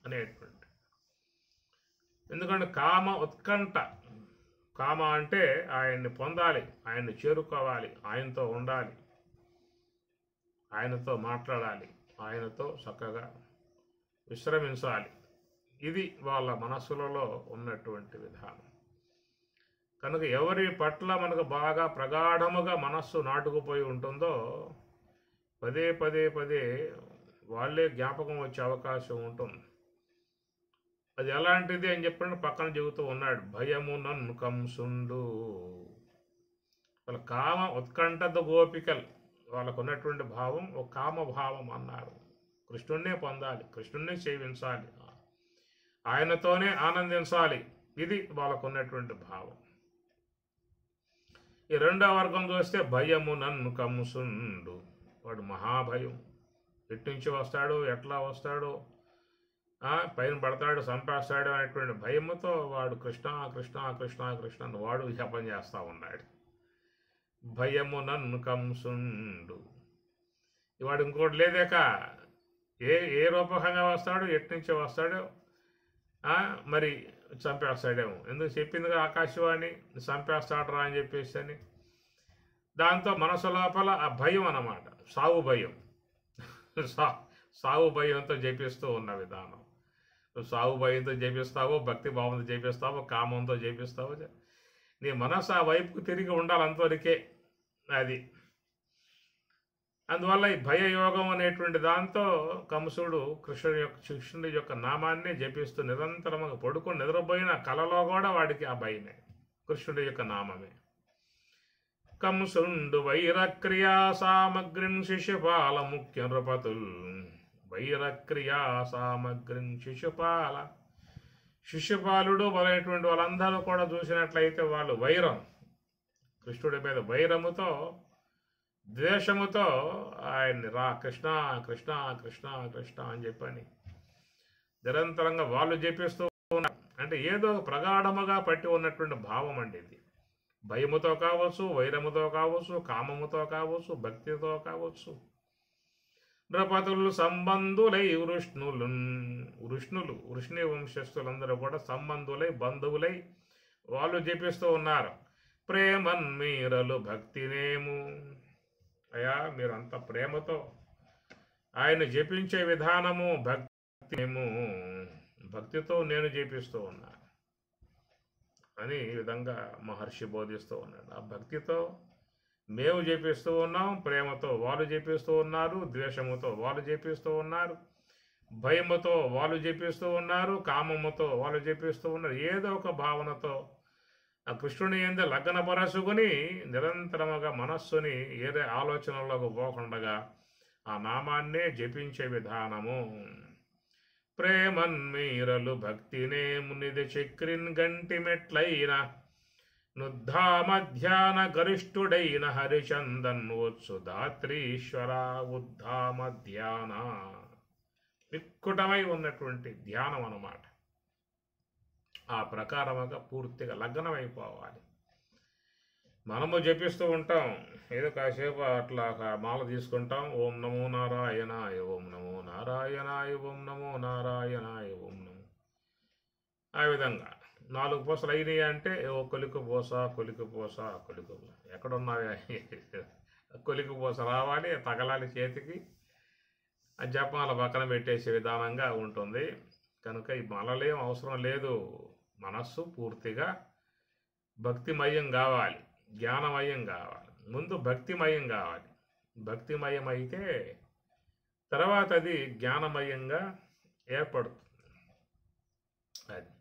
అనేటువంటి. ఎందుకంటే కామ ఉత్కంఠ, కామ అంటే ఆయన్ని పొందాలి, ఆయన్ని చేరుకోవాలి, ఆయనతో ఉండాలి, ఆయనతో మాట్లాడాలి, ఆయనతో చక్కగా విశ్రమించాలి. ఇది వాళ్ళ మనస్సులలో ఉన్నటువంటి విధానం. కనుక ఎవరి పట్ల మనకు బాగా ప్రగాఢముగా మనస్సు నాటుకుపోయి ఉంటుందో పదే పదే పదే వాళ్ళే జ్ఞాపకం వచ్చే అవకాశం ఉంటుంది. అది ఎలాంటిది అని చెప్పిన పక్కన చెబుతూ ఉన్నాడు. భయము నన్ను కంసుండు, వాళ్ళ కామ ఉత్కంఠత గోపికలు, వాళ్ళకు ఉన్నటువంటి భావం ఒక కామభావం అన్నారు. కృష్ణున్నే పొందాలి, కృష్ణున్నే సేవించాలి, ఆయనతోనే ఆనందించాలి, ఇది వాళ్ళకు ఉన్నటువంటి భావం. ఈ రెండో వర్గం చూస్తే భయము నన్ను కంసుండు, వాడు మహాభయం. ఎట్నుంచి వస్తాడు, ఎట్లా వస్తాడో, పైన పడతాడు, చంపేస్తాడు అనేటువంటి భయముతో వాడు కృష్ణ కృష్ణ కృష్ణ కృష్ణ అని వాడు జపం చేస్తూ ఉన్నాడు. భయము నన్ను కంసుండు, వాడు ఇంకోటి లేదేక ఏ రూపకంగా వస్తాడు, ఎట్నుంచి వస్తాడో మరి చంపేస్తాడేమో. ఎందుకు చెప్పిందిగా ఆకాశవాణి, చంపేస్తాడరా అని చెప్పేసి అని. దాంతో మనసు లోపల ఆ భయం అన్నమాట, సావు భయం. సావు భయంతో జపిస్తూ ఉన్న విధానం. సావు భయంతో జపిస్తావో, భక్తి భావంతో జపిస్తావో, కామంతో జపిస్తావో, నీ మనసు ఆ వైపుకు తిరిగి ఉండాలి అంతవరకే. అది అందువల్ల ఈ భయయోగం అనేటువంటి దాంతో కంసుడు కృష్ణుడి యొక్క నామాన్ని జపిస్తూ నిరంతరంగా పడుకొని నిద్రపోయిన కలలో కూడా వాడికి ఆ భయమే, కృష్ణుడి యొక్క నామమే. కంసుండు వైరక్రియా సామగ్రిం శిశుపాల ముఖ్య నృపతుల్, వైరక్రియా సామగ్రిం శిశుపాల, శిశుపాలుడు మొదలైనటువంటి వాళ్ళందరూ కూడా చూసినట్లయితే వాళ్ళు వైరం, కృష్ణుడి మీద వైరముతో ద్వేషముతో ఆయన్ని కృష్ణ కృష్ణ కృష్ణ కృష్ణ అని చెప్పని నిరంతరంగా వాళ్ళు జపిస్తూ ఉన్నారు. అంటే ఏదో ప్రగాఢముగా పట్టి ఉన్నటువంటి భావం అండి ఇది. భయముతో కావచ్చు, వైరముతో కావచ్చు, కామముతో కావచ్చు, భక్తితో కావచ్చు. నృపతులు సంబంధులై వృష్ణి వంశస్థులందరూ కూడా సంబంధులై, బంధువులై వాళ్ళు జపిస్తూ ఉన్నారు. ప్రేమన్మీరలు భక్తినేము, అయ్యా మీరు అంత ప్రేమతో ఆయన జపించే విధానము భక్తితో నేను జపిస్తూ ఉన్నాను అని ఈ విధంగా మహర్షి బోధిస్తూ ఉన్నాడు. ఆ భక్తితో మేము జపిస్తూ ఉన్నాం, ప్రేమతో వాళ్ళు జపిస్తూ ఉన్నారు, ద్వేషముతో వాళ్ళు జపిస్తూ ఉన్నారు. భయముతో వాళ్ళు జపిస్తూ ఉన్నారు, కామముతో వాళ్ళు జపిస్తూ ఉన్నారు. ఏదో ఒక భావనతో ఆ కృష్ణుని యందు లగ్నపరచుకుని నిరంతరముగా మనస్సుని ఏదే ఆలోచనలోకి పోకుండగా ఆ నామాన్నే జపించే విధానము. ప్రేమన్మీరలు భక్తినే మునిది చక్రిన్ గంటి మెట్లైన నుద్ధామధ్యాన గరిష్ఠుడైన హరిచందన్ ఉత్సుదాత్రీశ్వర ఉద్ధామధ్యాన. విక్కుటమై ఉన్నటువంటి ధ్యానం అన్నమాట. ఆ ప్రకారముగా పూర్తిగా లగ్నమైపోవాలి. మనము జపిస్తూ ఉంటాం, ఏదో కాసేపు అట్లా మాల తీసుకుంటాం, ఓం నమో నారాయణాయ, ఓం నమో నారాయణాయ, ఓం నమో నారాయణాయ, ఓం నమో. ఆ విధంగా 4 పూసలు అయినాయి అంటే ఓ కొలికి పూస, కొలికి పూస, కొలికి పూస. ఎక్కడున్నాయా కొలికి పూస రావాలి, తగలాలి చేతికి, ఆ జపాల పక్కన పెట్టేసే విధానంగా ఉంటుంది. కనుక ఈ మాలలేం అవసరం లేదు. మనస్సు పూర్తిగా భక్తిమయం కావాలి, జ్ఞానమయం కావాలి. ముందు భక్తిమయం కావాలి. భక్తిమయం అయితే తర్వాత అది జ్ఞానమయంగా ఏర్పడుతుంది. అది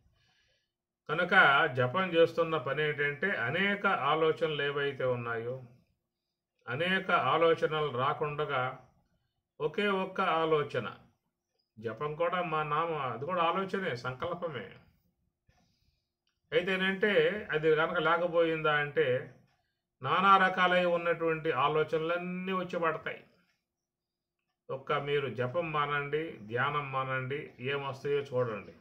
కనుక జపం చేస్తున్న పని ఏంటంటే అనేక ఆలోచనలు ఏవైతే ఉన్నాయో, అనేక ఆలోచనలు రాకుండా ఒకే ఒక్క ఆలోచన. జపం కూడా మా అది కూడా ఆలోచనే, సంకల్పమే. అయితేనంటే అది కనుక లేకపోయిందా అంటే నానా రకాలై ఉన్నటువంటి ఆలోచనలన్నీ వచ్చి పడతాయి. మీరు జపం మానండి, ధ్యానం మానండి, ఏమొస్తాయో చూడండి.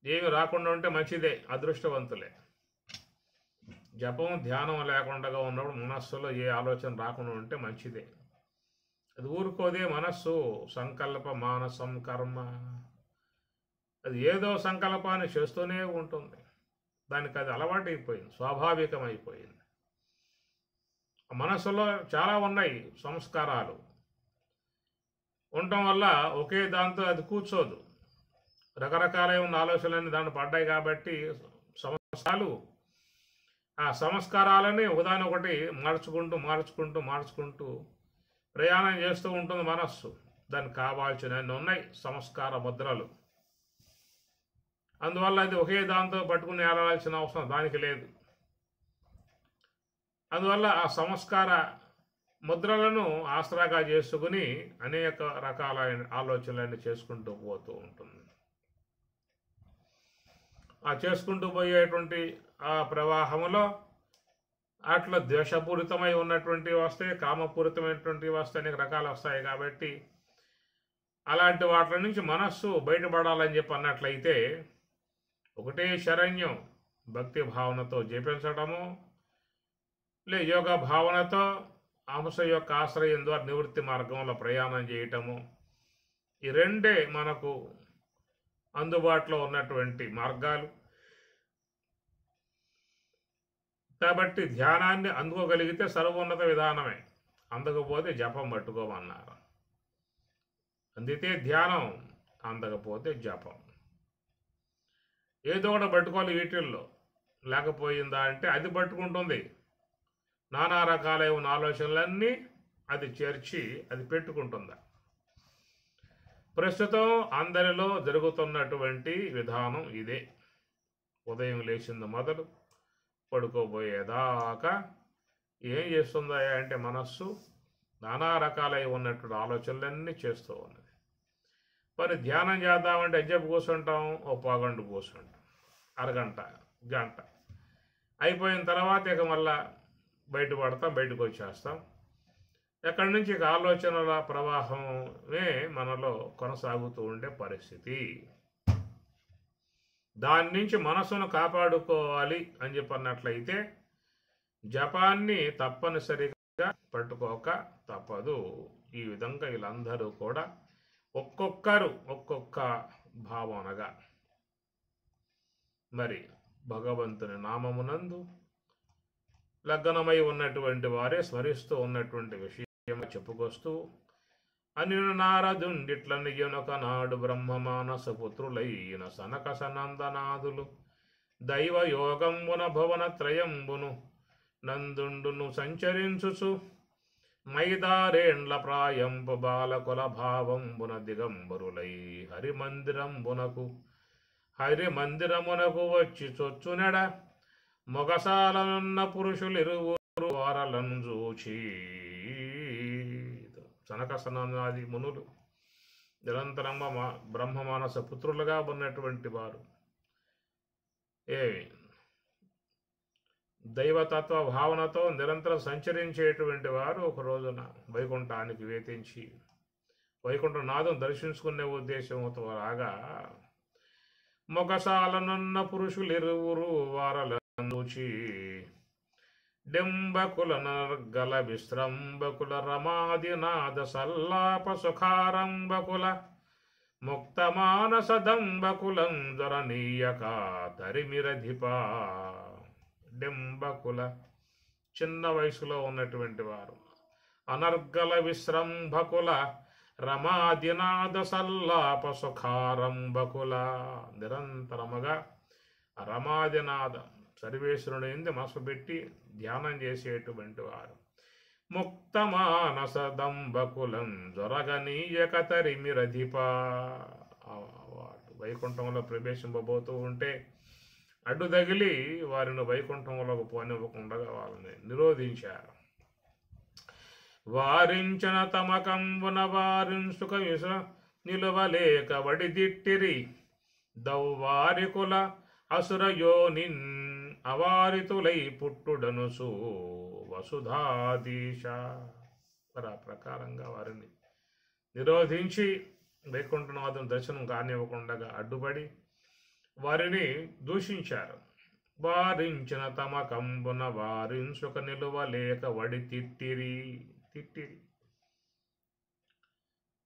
ఏమి రాకుండా ఉంటే మంచిదే, అదృష్టవంతులే. జపం ధ్యానం లేకుండా ఉన్నప్పుడు మనస్సులో ఏ ఆలోచన రాకుండా ఉంటే మంచిదే. అది ఊరుకోదే మనస్సు. సంకల్ప మానసం కర్మ, అది ఏదో సంకల్పాన్ని చేస్తూనే ఉంటుంది. దానికి అది అలవాటైపోయింది, స్వాభావికమైపోయింది. మనస్సులో చాలా ఉన్నాయి సంస్కారాలు ఉండటం వల్ల ఒకే దాంతో అది కూర్చోదు. రకరకాలైన ఆలోచనలన్నీ దాంట్లో పడ్డాయి కాబట్టి సంస్కారాలు, ఆ సంస్కారాలని ఒకదానొకటి మార్చుకుంటూ ప్రయాణం చేస్తూ ఉంటుంది మనస్సు. దానికి కావాల్సినవన్నీ ఉన్నాయి సంస్కార ముద్రలు. అందువల్ల అది ఒకే దాంతో పట్టుకుని ఏలాల్సిన అవసరం దానికి లేదు. అందువల్ల ఆ సంస్కార ముద్రలను ఆసరాగా చేసుకుని అనేక రకాలైన ఆలోచనలన్నీ చేసుకుంటూ పోతూ ఉంటుంది. ఆ చేసుకుంటూ పోయేటువంటి ఆ ప్రవాహంలో అట్లా ద్వేషపూరితమై ఉన్నటువంటివి వస్తాయి, కామపూరితమైనటువంటివి వస్తాయి, అనేక రకాలు వస్తాయి. కాబట్టి అలాంటి వాటి నుంచి మనస్సు బయటపడాలని చెప్పి అన్నట్లయితే ఒకటే శరణ్యం భక్తి భావనతో జపించడము, యోగ భావనతో అంశ యొక్క ఆశ్రయం ద్వారా నివృత్తి మార్గంలో ప్రయాణం చేయటము. ఈ రెండే మనకు అందుబాటులో ఉన్నటువంటి మార్గాలు. కాబట్టి ధ్యానాన్ని అందుకోగలిగితే సర్వోన్నత విధానమే, అందకపోతే జపం పట్టుకోమన్నారు. అందితే ధ్యానం, అందకపోతే జపం. ఏదో ఒకటి పట్టుకోవాలి వీటిల్లో. లేకపోయిందా అంటే అది పట్టుకుంటుంది. నానా రకాలైన ఆలోచనలన్నీ అది చేర్చి అది పెట్టుకుంటుందా. ప్రస్తుతం అందరిలో జరుగుతున్నటువంటి విధానం ఇదే. ఉదయం లేచింది మొదలు పడుకోబోయేదాకా ఏం చేస్తుందా అంటే మనస్సు నానా రకాలై ఉన్నటువంటి ఆలోచనలన్నీ చేస్తూ ఉన్నది. మరి ధ్యానం చేద్దామంటే ఎంతసేపు కూర్చుంటాం? ఓ పావుగంట కూర్చుంటాం, అరగంట, గంట అయిపోయిన తర్వాత ఇక మళ్ళా బయటకు వచ్చేస్తాం. ఎక్కడి నుంచి ఇక ఆలోచనల ప్రవాహమే మనలో కొనసాగుతూ ఉండే పరిస్థితి. దాని నుంచి మనసును కాపాడుకోవాలి అని చెప్పన్నట్లయితే జపాన్ని తప్పనిసరిగా పట్టుకోక తప్పదు. ఈ విధంగా వీళ్ళందరూ కూడా ఒక్కొక్కరు ఒక్కొక్క భావనగా మరి భగవంతుని నామమునందు లగ్నమై ఉన్నటువంటి వారే స్మరిస్తూ ఉన్నటువంటి విషయం చెప్పుకొస్తూ అనిను నారదుండిట్లనియనొక నాడు బ్రహ్మమానస పుత్రులైన సనక సనందనాదులు దైవ యోగంబున భవన త్రయంబును నందుండును సంచరించుచు మైదారేండ్ల ప్రాయంపు బాలకుల భావంబున దిగంబరులై హరిమందిరమునకు వచ్చి చొచ్చునెడ మొగసాలనున్న పురుషులిరువురు వారలను చూచి. సనక సననాది మునులు నిరంతరంగా బ్రహ్మ మానస పుత్రులుగా ఉన్నటువంటి వారు దైవతత్వ భావనతో నిరంతరం సంచరించేటువంటి వారు ఒక రోజున వైకుంఠానికి వేతించి వైకుంఠనాథం దర్శించుకునే ఉద్దేశంతో రాగా మొగసాలనున్న పురుషులిరువురు వారలను చూచి. డింబకుల నర్గల విశ్రంబకుల రమాదినాద సల్లాప సుఖారంబకుల ముక్తమానస దంబకులం దొరనీయక తరిమిరధిపా. డింబకుల చిన్న వయసులో ఉన్నటువంటి వారు, అనర్గల విశ్రంభకుల రమాదినాద సల్లాప సుఖారంభకుల నిరంతరముగా రమాదినాద సర్వేశ్వరుని ఎందు మనసు పెట్టి ధ్యానం చేసేటువంటి వారు. ముక్తమానస దంబకులం జొరగనీయక తరిమిరధిపా. వైకుంఠంలో ప్రవేశింపబోతూ ఉంటే అడ్డు తగిలి వారిని వైకుంఠంలోకి పోనివ్వకుండా వాళ్ళని నిరోధించారు. వారించిన తమకంబున వారింసుక విస నిలువలేక వడిదిట్టిరి దౌవారికుల అసురయోనిన్ అవారితులై పుట్టుడనుసు వసుధాదీశ. మరి ఆ ప్రకారంగా వారిని నిరోధించి వైకుంఠనాథం దర్శనం కానివ్వకుండా అడ్డుపడి వారిని దూషించారు. వారించిన తమ కంబున వారింసుక నిలువలేక వడి తిట్టిరి.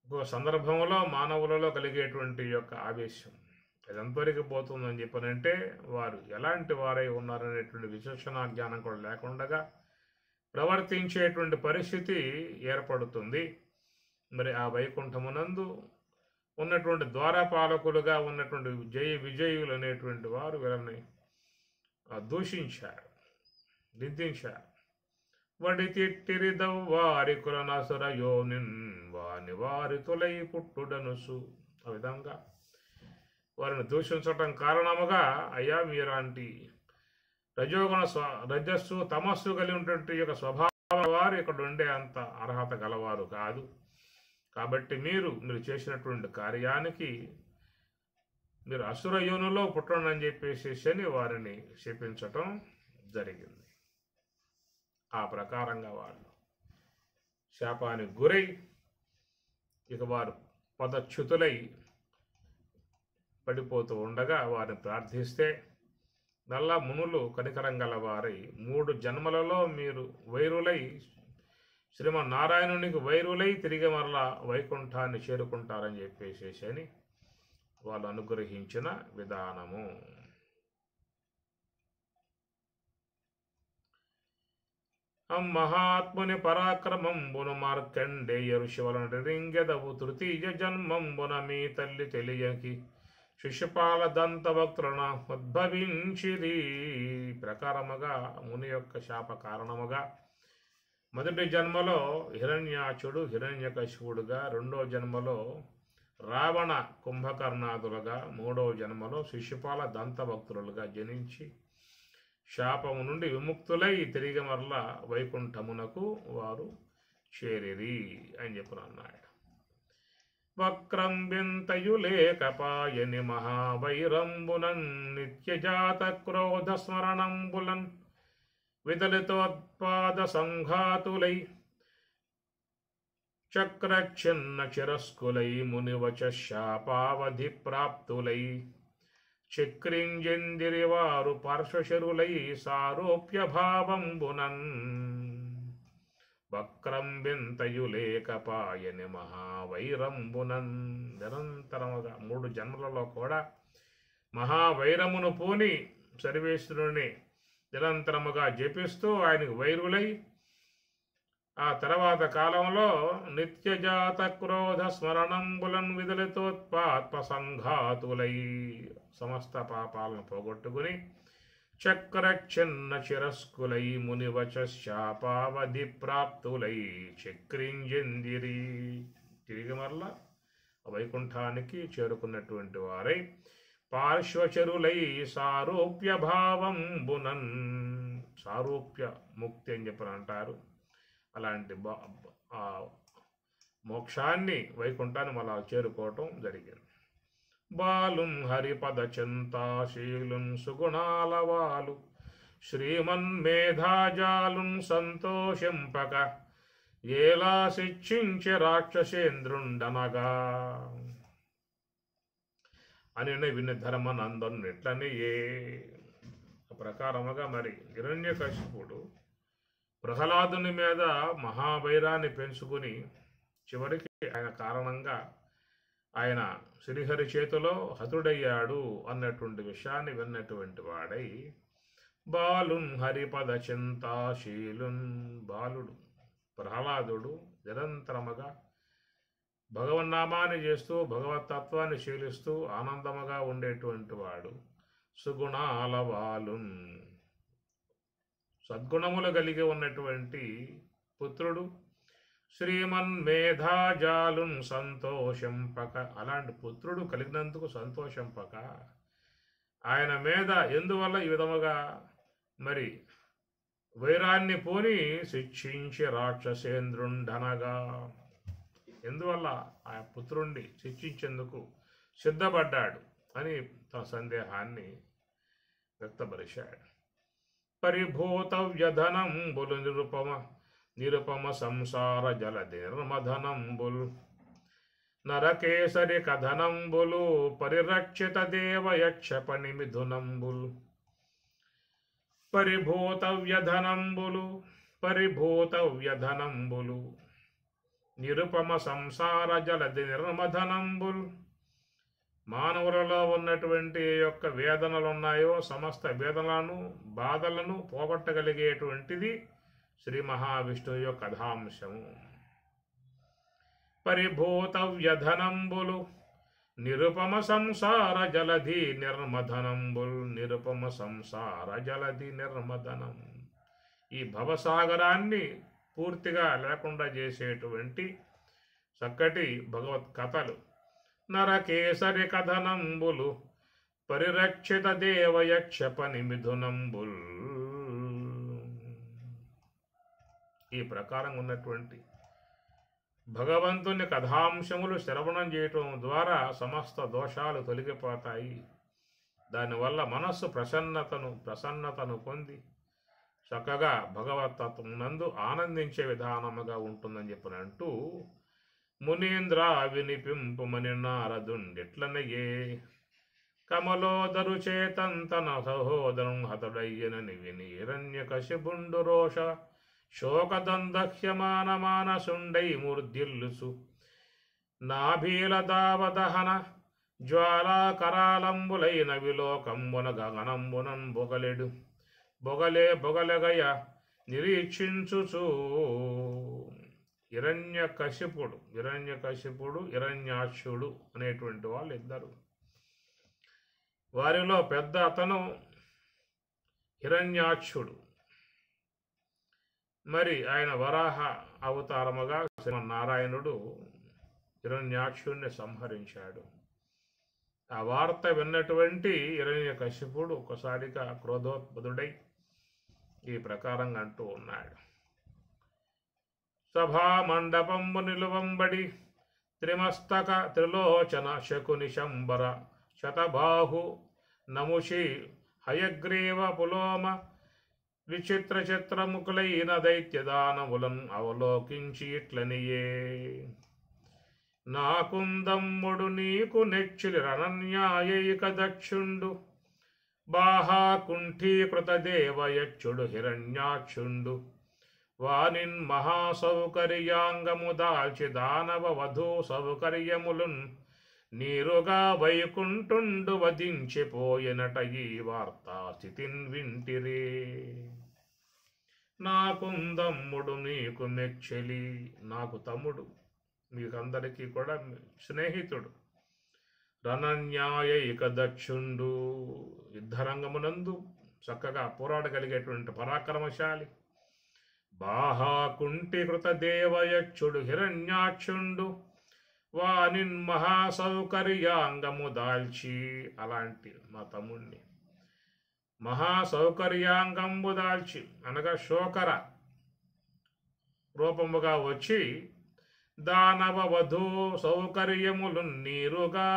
ఒక సందర్భంలో మానవులలో కలిగేటువంటి యొక్క ఆవేశం అది ఎంతవరకు పోతుందని చెప్పనంటే వారు ఎలాంటి వారై ఉన్నారనేటువంటి విచక్షణ జ్ఞానం కూడా లేకుండా ప్రవర్తించేటువంటి పరిస్థితి ఏర్పడుతుంది. మరి ఆ వైకుంఠమునందు ఉన్నటువంటి ద్వారపాలకులుగా ఉన్నటువంటి విజయులు అనేటువంటి వారు వీళ్ళని దూషించారు, నిందించారు. వడి తిట్టిరి దౌవారికుల నసుర యోనిన్ వాని వారితులై పుట్టుడనుసు. ఆ విధంగా వారిని దూషించటం కారణముగా అయ్యా మీలాంటి రజోగుణ రజస్సు తమస్సు కలిగి ఉన్నటువంటి యొక్క స్వభావం వారు ఇక్కడ ఉండే అంత అర్హత గలవారు కాదు. కాబట్టి మీరు చేసినటువంటి కార్యానికి మీరు అసుర యోనులో పుట్టండి అని చెప్పేసి వారిని శపించటం జరిగింది. ఆ ప్రకారంగా వాళ్ళు శాపానికి గురై ఇక వారు పదచ్యుతులై పడిపోతూ ఉండగా వారిని ప్రార్థిస్తే నల్లా మునులు కనికరం గల వారై 3 జన్మలలో మీరు వైరులై శ్రీమన్నారాయణునికి వైరులై తిరిగి మరలా వైకుంఠాన్ని చేరుకుంటారని చెప్పేసి అని వాళ్ళు అనుగ్రహించిన విధానము. మహాత్ముని పరాక్రమంబును మార్కండేయ ఋషివలన రింగెదవు తృతీయ జన్మంబున మీ తల్లి తెలియకి శిశుపాల దంత భక్తులన ఉద్భవించిరి. ప్రకారముగా ముని యొక్క శాప కారణముగా మొదటి జన్మలో హిరణ్యాచుడు హిరణ్యకశిపుడుగా, 2వ జన్మలో రావణ కుంభకర్ణాదులుగా, 3వ జన్మలో శిశుపాల దంతభక్తులుగా జనించి శాపము నుండి విముక్తులై తిరిగి మరలా వైకుంఠమునకు వారు చేరిరి అని చెప్పినాడు. వక్రంబింతయులేకపాయని మహావైరంబునన్ నిత్యజాత క్రోధ స్మరణంబులన్ విదలితోత్పాద సంఘాతులై చక్రచిన్న చిరస్కులై మునివచ శాపావధి ప్రాప్తులై చక్రింజందిరివారు పార్శ్వశరులై సారోప్య భావంబునన్. వక్రంబింతయులేకపాయని మహావైరంబునన్ నిరంతరముగా 3 జన్మలలో కూడా మహావైరమును పూని సర్వేశ్వరుని నిరంతరముగా జపిస్తూ ఆయనకు వైరులై ఆ తర్వాత కాలంలో నిత్యజాత క్రోధ స్మరణంబులను విదలితోత్పాత్మ సంఘాతులై సమస్త పాపాలను పోగొట్టుకుని చక్రచ్ఛిన్న చిరస్కులై మునివచ శాపావధి ప్రాప్తులై చక్రింజందిరి. తిరిగి మరలా వైకుంఠానికి చేరుకున్నటువంటి వారై పార్శ్వచరులై సారూప్య భావంబునన్, సారూప్య ముక్తి అని చెప్పని అంటారు. అలాంటి మోక్షాన్ని, వైకుంఠాన్ని మళ్ళా చేరుకోవటం జరిగింది. బాలుం హరిపద చింతాశీలుం సుగుణాలవాలు శ్రీమన్మేధాజాలుం సంతోషింపక ఏలా శిక్షించే రాక్షసేంద్రుండనగా అని విని ధర్మనందను ఎట్లని ప్రకారముగా మరి హిరణ్యకశిపుడు ప్రహ్లాదుని మీద మహావైరాన్ని పెంచుకుని చివరికి ఆయన కారణంగా ఆయన శ్రీహరి చేతిలో హతుడయ్యాడు అన్నటువంటి విషయాన్ని విన్నటువంటి వాడై బాలున్ హరిపద చింతాశీలున్, బాలుడు ప్రహ్లాదుడు నిరంతరముగా భగవన్నామాన్ని చేస్తూ భగవతత్వాన్ని శీలిస్తూ ఆనందముగా ఉండేటువంటి వాడు. సుగుణాలవాలున్, సద్గుణములు కలిగి ఉన్నటువంటి పుత్రుడు. శ్రీమన్మేధాజాలున్ సంతోషంపక, అలాంటి పుత్రుడు కలిగినందుకు సంతోషంపక ఆయన మీద ఎందువల్ల ఈ విధముగా మరి వైరాన్ని పోని శిక్షించి రాక్షసేంద్రుండనగా, ఎందువల్ల ఆ పుత్రుణ్ణి శిక్షించేందుకు సిద్ధపడ్డాడు అని తన సందేహాన్ని వ్యక్తపరిచాడు. పరిభూతవ్యధనంబులు నిరుపమ సంసార జలది నిర్మధనంబుల్ నరకేసరి కథనంబులు పరిరక్షిత దేవయక్షపణి మిథునంబుల్. పరిభూతవ్యధనంబులు నిరుపమ సంసార జలది నిర్మధనంబుల్. మానవులలో ఉన్నటువంటి యొక్క వేదనలు ఉన్నాయో సమస్త వేదనలను బాధలను పోగొట్టగలిగేటువంటిది శ్రీ మహావిష్ణువు యొక్క కథాంశము. పరిభూతవ్యధనంబులు నిరుపమ సంసార జలధి నిర్మధనంబుల్. నిరుపమ సంసార జలధి నిర్మధనం, ఈ భవసాగరాన్ని పూర్తిగా లేకుండా చేసేటువంటి చక్కటి భగవత్ కథలు. నరకేసరి కథనంబులు పరిరక్షిత దేవయక్షపణి మిథునంబుల్. ఈ ప్రకారం ఉన్నటువంటి భగవంతుని కథాంశములు శ్రవణం చేయటం ద్వారా సమస్త దోషాలు తొలగిపోతాయి. దానివల్ల మనస్సు ప్రసన్నతను పొంది చక్కగా భగవతత్వం నందు ఆనందించే విధానముగా ఉంటుందని చెప్పని అంటూ మునీంద్ర వినిపింపుమని నారదుండిట్లనయే కమలోదరు చేతంతన సహోదరం హతుడయ్యనని విని హిరణ్యకశిపుండు రోష శోకదందహ్యమాన మానసుండై మూర్ధిల్లుసు నాభీలదావదహన జ్వాలాకరాలంబులైన విలోకంబున గగనంబునన్ బొగలెగయ నిరీక్షించుచు. హిరణ్యకశిపుడు హిరణ్యాక్షుడు అనేటువంటి వాళ్ళు ఇద్దరు. వారిలో పెద్ద అతను హిరణ్యాక్షుడు. మరి ఆయన వరాహ అవతారముగా శ్రీమన్నారాయణుడు హిరణ్యాక్షుడిని సంహరించాడు. ఆ వార్త విన్నటువంటి హిరణ్యకశిపుడు ఒకసారిగా క్రోధోద్భుతుడై ఈ ప్రకారంగా అంటూ ఉన్నాడు. సభా మండపంబు నిలువంబడి త్రిమస్తక త్రిలోచన శకుని శంబర శతబాహు నముషి హయగ్రీవ పులోమ విచిత్ర చిత్రముకులైన దైత్యదానములను అవలోకించి ఇట్లనియే నాకుందమ్ముడు నీకు నెచ్చిలి రణన్యాయైక దక్షుండు బాహా కుంఠీకృత దేవయక్షుడు హిరణ్యాక్షుండు వానిన్ మహాసౌకర్యాంగము దాల్చి దానవ వధూ సౌకర్యములున్ నీరుగా వైకుంఠుండు వధించిపోయినట ఈ వార్తా స్థితిన్ వింటిరే. నాకుందమ్ముడు నీకు మెచ్చలి, నాకు తమ్ముడు, మీకందరికీ కూడా స్నేహితుడు. రణన్యాయైక దక్షుండు, యుద్ధరంగమునందు చక్కగా పోరాడగలిగేటువంటి పరాక్రమశాలి. బాహాకుంఠీకృత దేవయచ్చుడు హిరణ్యాక్షుండు వానిన్ మహాసౌకర్యాంగము దాల్చి, అలాంటి మా తమ్ముణ్ణి మహాసౌకర్యాంగంబు దాల్చి అనగా శోకర రూపముగా వచ్చి దానవ వధూ సౌకర్యములు నీరుగా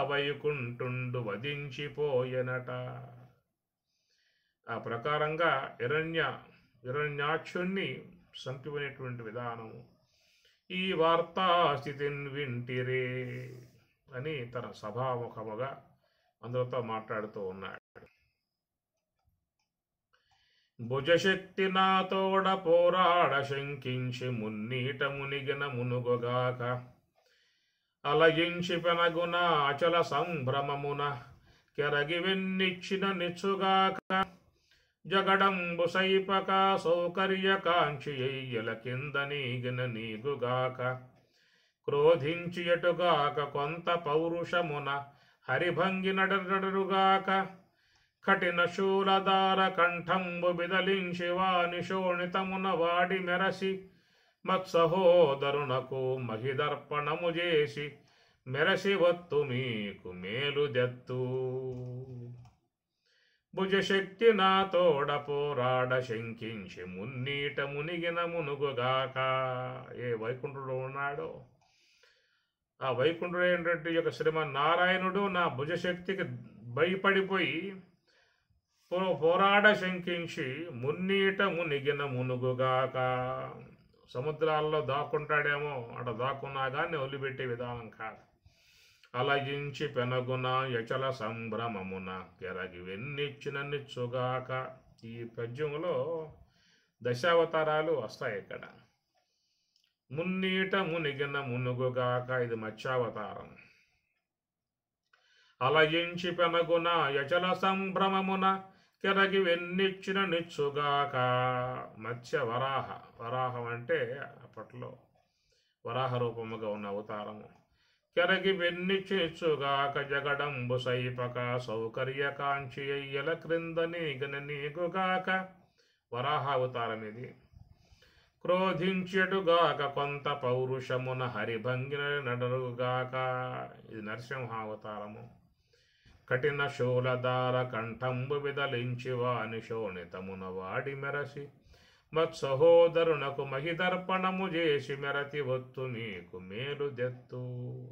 వైకుంఠుండు వధించిపోయెనట. ఆ ప్రకారంగా హిరణ్యాక్షుణ్ణి సంపిపోయినటువంటి విధానము ఈ వార్తాస్థితిని వింటిరే అని తన సభాముఖముగా అందరితో మాట్లాడుతూ ఉన్నాడు. భుజశక్తి నాతోడ పోరాడ శంకించి మున్నీట మునిగిన మునుగుగాక అలయించి పెనగున అచల సంభ్రమమున కెరగి వెన్నిచ్చిన నిచ్చుగాక జగడంబు సైపక సౌకర్య కాంక్షి ఎయ్యల కింద నీగిన నీగుగాక క్రోధించి ఎటుగాక కొంత పౌరుషమున హరిభంగి నడరుగాక కఠిన శూలదార కంఠంబు బిదలించి వాని శోణితమున వాడి మెరసి మత్సహోదరునకు మహిదర్పణము చేసి మెరసి వత్తు మీకు మేలుదెత్తు. భుజశక్తి నాతోడ పోరాడ శంకించి మున్నీట మునిగిన మునుగుగాక. ఏ వైకుంఠుడు ఉన్నాడో ఆ వైకుంఠుడు ఏంటంటే యొక్క శ్రీమన్నారాయణుడు నా భుజశక్తికి భయపడిపోయి పోరాడ శంకించి మున్నీట మునిగిన మునుగుగాక. సముద్రాల్లో దాక్కుంటాడేమో, అట దాక్కున్నా కానీ వదిలిపెట్టే విధానం కాదు. అలయించి పెనగున యచల సంభ్రమమున కెరగి వెన్నిచ్చిన నిచ్చుగాక. ఈ పద్యంలో దశావతారాలు వస్తాయి. ఇక్కడ మున్నీట మునిగిన మునుగుగాక ఇది మత్స్యావతారం. అలయించి పెనగున యచల సంభ్రమమున కెరగి వెన్నిచ్చిన నిచ్చుగాక. మత్స్య వరాహం అంటే అప్పట్లో వరాహ రూపముగా ఉన్న అవతారము. కెరగి వెన్నిచ్చి నిచ్చుగాక జగడంబు సైపక సౌకర్య కాంక్షి అయ్యల క్రింద నీగన నీగుగాక. వరాహ అవతారం ఇది. క్రోధించెటుగాక కొంత పౌరుషమున హరిభంగిన నడరుగాక. ఇది నరసింహావతారము. కఠిన శూలదార కంఠంబు విదలించి వాని శోణితమున వాడి మెరసి మత్సహోదరునకు మహిదర్పణము చేసి మెరతి వత్తు మీకు మేలుదెత్తు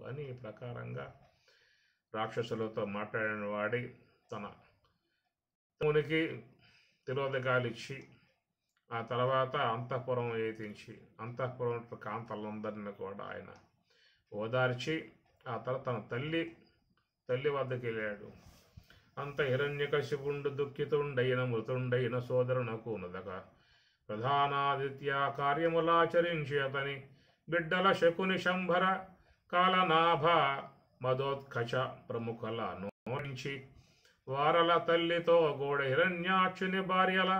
అని ప్రకారంగా రాక్షసులతో మాట్లాడిన వాడి తన మునికి తిరోధకాలిచ్చి ఆ తర్వాత అంతఃపురం ఏతించి అంతఃపురం కాంతలందరినీ కూడా ఆయన ఓదార్చి ఆ తర్వాత తన తల్లి వద్దకు వెళ్ళాడు. అంత హిరణ్యకశిపుండు దుఃఖితుండైన మృతుండైన సోదరునకు నదక ప్రధానాదిత్య కార్యములాచరించి అతని బిడ్డల శకుని శంభర కాలనాభ మదోత్కచ ప్రముఖల నోరించి వారల తల్లితో గోడ హిరణ్యాక్షుని భార్యల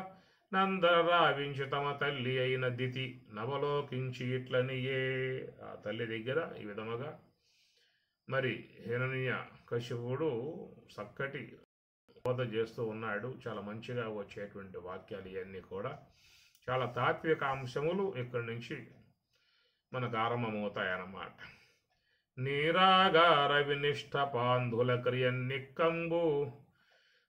నందర రావించి తమ తల్లి అయిన దితి నవలోకించి ఇట్లనియే. ఆ తల్లి దగ్గర ఈ విధముగా మరి హిరణ్య కశిపుడు చక్కటి బోధ చేస్తూ ఉన్నాడు. చాలా మంచిగా వచ్చేటువంటి వాక్యాలు ఇవన్నీ కూడా చాలా తాత్విక అంశములు ఇక్కడి నుంచి మనకు ఆరంభమవుతాయన్నమాట. నీరాగార వినిష్ట పాంధుల క్రియన్నిక్కంబు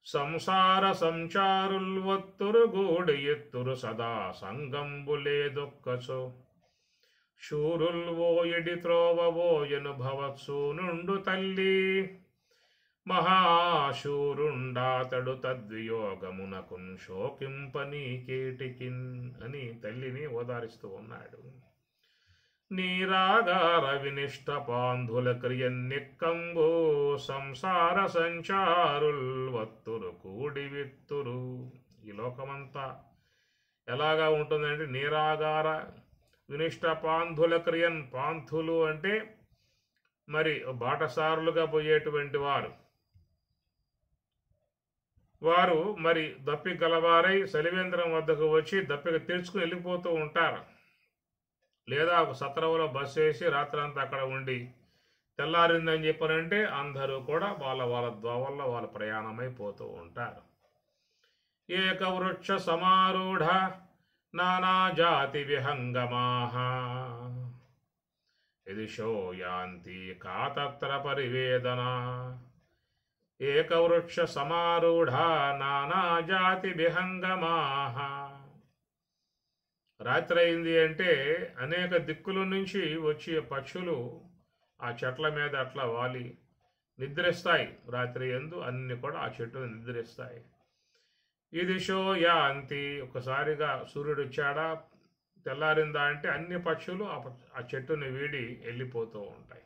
సంసార సంచారుల్ వత్తురు గూడి ఎత్తురు సదా సంగంబులేదొక్కచో శూరుల్ ఓయడి త్రోవవోయను భవత్సు నుండు తల్లి మహాశూరుండాతడు తద్వియోగమునకున్ శోకింపని కేటికిన్ అని తల్లిని ఓదారిస్తూ ఉన్నాడు. నీరాగార వినిష్ట పాంధుల క్రియన్నిక్కంబు సంసార సంచారుల్ వత్తురు కూడి విత్తురు. ఈ లోకమంతా ఎలాగా ఉంటుందంటే నీరాగార వినిష్ట పాంధుల క్రియన్. పాంధులు అంటే మరి బాటసారులుగా పోయేటువంటి వారు మరి దప్పి గలవారై సలివేంద్రం వద్దకు వచ్చి దప్పిక తీర్చుకుని వెళ్ళిపోతూ ఉంటారు. లేదా ఒక సత్రంలో బస్సు వేసి రాత్రంతా అక్కడ ఉండి తెల్లారిందని చెప్పారంటే అందరూ కూడా వాళ్ళ దోవల్లో వాళ్ళ ప్రయాణమైపోతూ ఉంటారు. ఏకవృక్ష సమారూఢ నానాజాతి విహంగమాః యదిశో యాంతి కా తత్ర పరివేదనా ఏకవృక్ష సమారూఢ నానాజాతి విహంగమాః. రాత్రి అయింది అంటే అనేక దిక్కుల నుంచి వచ్చే పక్షులు ఆ చెట్ల మీద అట్లా వాలి నిద్రిస్తాయి. రాత్రి యందు అన్ని కూడా ఆ చెట్టు నిద్రిస్తాయి. ఇది షో యాంతి, ఒకసారిగా సూర్యుడు వచ్చాడా తెల్లారిందా అంటే అన్ని పక్షులు ఆ చెట్టుని వీడి వెళ్ళిపోతూ ఉంటాయి.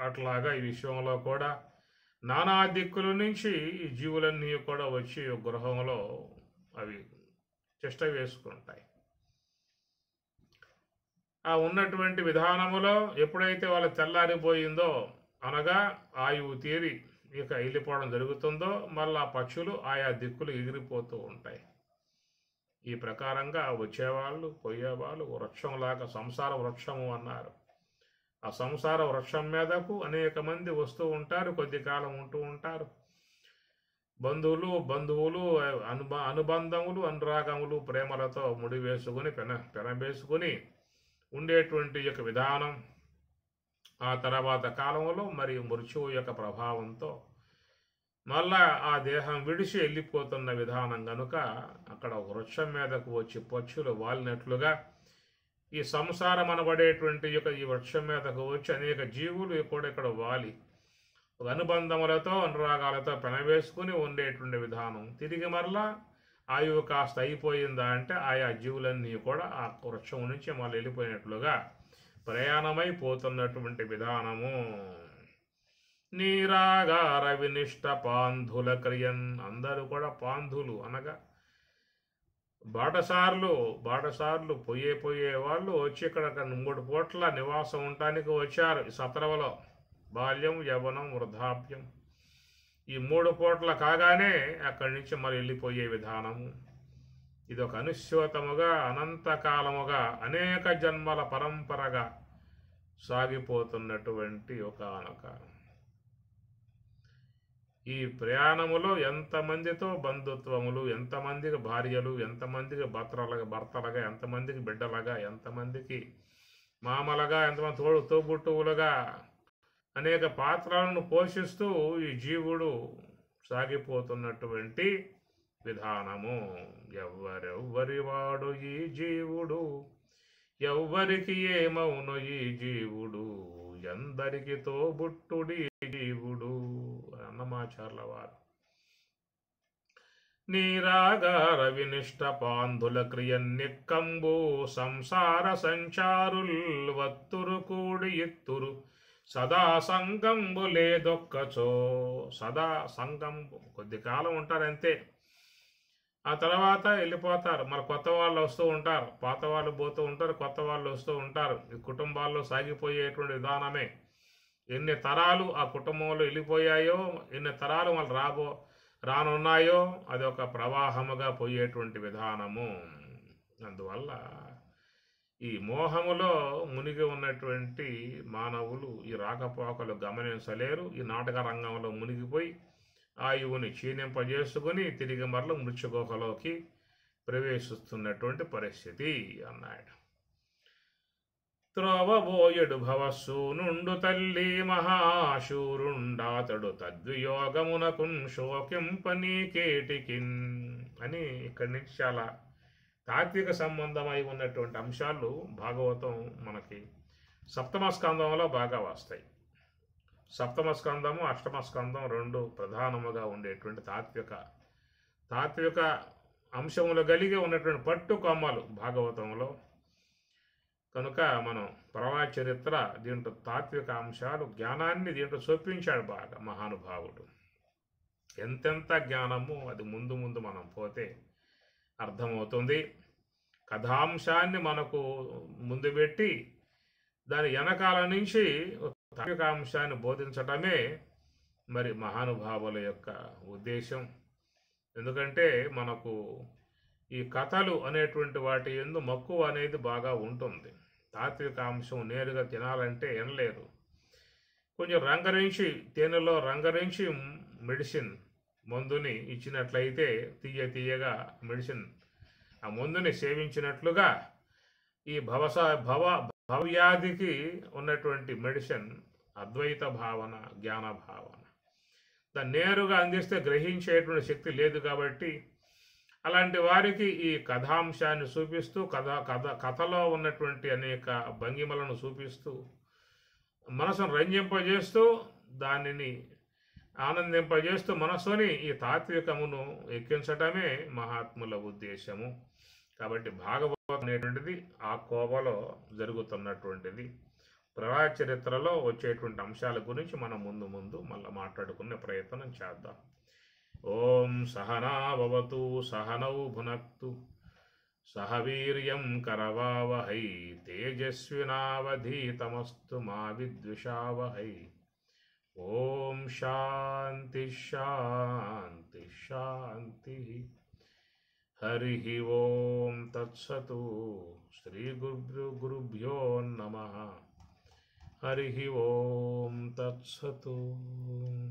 అట్లాగా ఈ విశ్వంలో కూడా నానా దిక్కుల నుంచి ఈ జీవులన్నీ కూడా వచ్చి గృహంలో అవి చెష్ట వేసుకుంటాయి. ఆ ఉన్నటువంటి విధానములో ఎప్పుడైతే వాళ్ళ తెల్లారిపోయిందో అనగా ఆయువు తీరి ఇక వెళ్ళిపోవడం జరుగుతుందో మళ్ళా పక్షులు ఆయా దిక్కులు ఎగిరిపోతూ ఉంటాయి. ఈ ప్రకారంగా వచ్చేవాళ్ళు పోయేవాళ్ళు వృక్షంలాగా సంసార వృక్షము అన్నారు. ఆ సంసార వృక్షం మీదకు అనేక మంది వస్తూ ఉంటారు, కొద్ది కాలం ఉంటూ ఉంటారు. బంధువులు అనుబంధములు అనురాగములు ప్రేమలతో ముడివేసుకుని పెనవేసుకుని ఉండేటువంటి యొక్క విధానం. ఆ తర్వాత కాలంలో మరి మృత్యువు యొక్క ప్రభావంతో మళ్ళా ఆ దేహం విడిచి వెళ్ళిపోతున్న విధానం కనుక అక్కడ వృక్షం మీదకు వచ్చి పక్షులు వాలినట్లుగా ఈ సంసారం అనబడేటువంటి యొక్క ఈ వృక్షం మీదకు వచ్చి అనేక జీవులు కూడా ఇక్కడ వాలి ఒక అనుబంధములతో అనురాగాలతో పెనవేసుకుని ఉండేటువంటి విధానం. తిరిగి మరలా ఆయువు కాస్త అయిపోయిందా అంటే ఆయా జీవులన్నీ కూడా ఆ వృక్షం నుంచి మళ్ళీ వెళ్ళిపోయినట్లుగా ప్రయాణమైపోతున్నటువంటి విధానము. నీరాగార వినిష్ట పాంధుల క్రియన్, అందరూ కూడా పాంధులు అనగా బాటసార్లు పోయే వాళ్ళు వచ్చి ఇక్కడ 3 పూట్ల నివాసం ఉండటానికి వచ్చారు. ఈ సత్రవలో బాల్యం, యవ్వనం, వృద్ధాప్యం ఈ 3 పూట్ల కాగానే అక్కడి నుంచి మరి వెళ్ళిపోయే విధానము. ఇది ఒక అనిశ్చితముగా అనంతకాలముగా అనేక జన్మల పరంపరగా సాగిపోతున్నటువంటి ఒక ఈ ప్రయాణములో ఎంతమందితో బంధుత్వములు, ఎంతమందికి భార్యలు, ఎంతమందికి భర్తలుగా, ఎంతమందికి బిడ్డలుగా, ఎంతమందికి మామలుగా, ఎంతమంది తోబుట్టువులుగా అనేక పాత్రలను పోషిస్తూ ఈ జీవుడు సాగిపోతున్నటువంటి విధానము. ఎవ్వరెవ్వరి వాడు ఈ జీవుడు, ఎవ్వరికి ఏమవును ఈ జీవుడు, ఎందరికి తోబుట్టుడి జీవుడు అన్నమాచార్ల వారు. నీరాగార వినిష్ట పాంధుల క్రియన్నిక్కంబు సంసార సంచారుల్ వత్తురు కూడి ఎత్తురు సదా సంగంబు లేదొక్కచో. సదా సంగంబు కొద్ది కాలం ఉంటారంతే, ఆ తర్వాత వెళ్ళిపోతారు. మరి కొత్త వాళ్ళు వస్తూ ఉంటారు, పాత వాళ్ళు పోతూ ఉంటారు, కొత్త వాళ్ళు వస్తూ ఉంటారు. ఈ కుటుంబాల్లో సాగిపోయేటువంటి విధానమే. ఎన్ని తరాలు ఆ కుటుంబంలో వెళ్ళిపోయాయో, ఎన్ని తరాలు వాళ్ళు రానున్నాయో అది ఒక ప్రవాహముగా పోయేటువంటి విధానము. అందువల్ల ఈ మోహములో మునిగి ఉన్నటువంటి మానవులు ఈ రాకపోకలు గమనించలేరు. ఈ నాటక రంగంలో మునిగిపోయి ఆయువుని క్షీణింపజేసుకుని తిరిగి మరల మృత్యుగుహలోకి ప్రవేశిస్తున్నటువంటి పరిస్థితి అన్నాడు. త్రోవబోయడు భవస్సు నుండు తల్లి మహాశూరుండాతడు తద్వియోగమునకున్ శోకింపనీకేటికిన్ అని ఇక్కడి నుంచి చాలా తాత్విక సంబంధమై ఉన్నటువంటి అంశాలు భాగవతం మనకి సప్తమ స్కందంలో బాగా వస్తాయి. సప్తమ స్కందము, అష్టమ స్కందం 2 ప్రధానముగా ఉండేటువంటి తాత్విక అంశములు కలిగి ఉన్నటువంటి పట్టుకొమ్మలు భాగవతంలో. కనుక మనం ప్రళయ చరిత్ర దీంట్లో తాత్విక అంశాలు జ్ఞానాన్ని దీంట్లో చొప్పించాడు బాగా మహానుభావుడు. ఎంతెంత జ్ఞానము అది ముందు మనం పోతే అర్థమవుతుంది. కథాంశాన్ని మనకు ముందు పెట్టి దాని వెనకాల నుంచి తాత్విక అంశాన్ని బోధించటమే మరి మహానుభావుల యొక్క ఉద్దేశం. ఎందుకంటే మనకు ఈ కథలు అనేటువంటి వాటి యందు మక్కువ అనేది బాగా ఉంటుంది. తాత్విక అంశం నేరుగా తినాలంటే వినలేరు. కొంచెం రంగరించి, తేనెలో రంగరించి మెడిసిన్ మందుని ఇచ్చినట్లయితే తీయగా మెడిసిన్ ఆ మందుని సేవించినట్లుగా ఈ భవవ్యాధికి ఉన్నటువంటి మెడిసిన్ అద్వైత భావన, జ్ఞాన భావన. దాన్ని నేరుగా అందిస్తే గ్రహించేటువంటి శక్తి లేదు కాబట్టి అలాంటి వారికి ఈ కథాంశాన్ని చూపిస్తూ కథలో ఉన్నటువంటి అనేక భంగిమలను చూపిస్తూ మనసును రంజింపజేస్తూ దానిని ఆనందింపజేస్తూ మనసుని ఈ తాత్వికమును ఎక్కించటమే మహాత్ముల ఉద్దేశము. కాబట్టి భాగవతం అనేటువంటిది ఆ కోవలో జరుగుతున్నటువంటిది. ప్రళయ చరిత్రలో వచ్చేటువంటి అంశాల గురించి మనం ముందు మళ్ళీ మాట్లాడుకునే ప్రయత్నం చేద్దాం. ఓం సహనావతు సహనౌ భునక్తు సహ వీర్యం కరవావహై తేజస్వినావధీతమస్తు మా విద్విషావహై. ఓం శాంతి శాంతి శాంతి. హరి ఓం తత్సతు. శ్రీ గురుభ్యో నమః. హరి ఓం తత్సతు.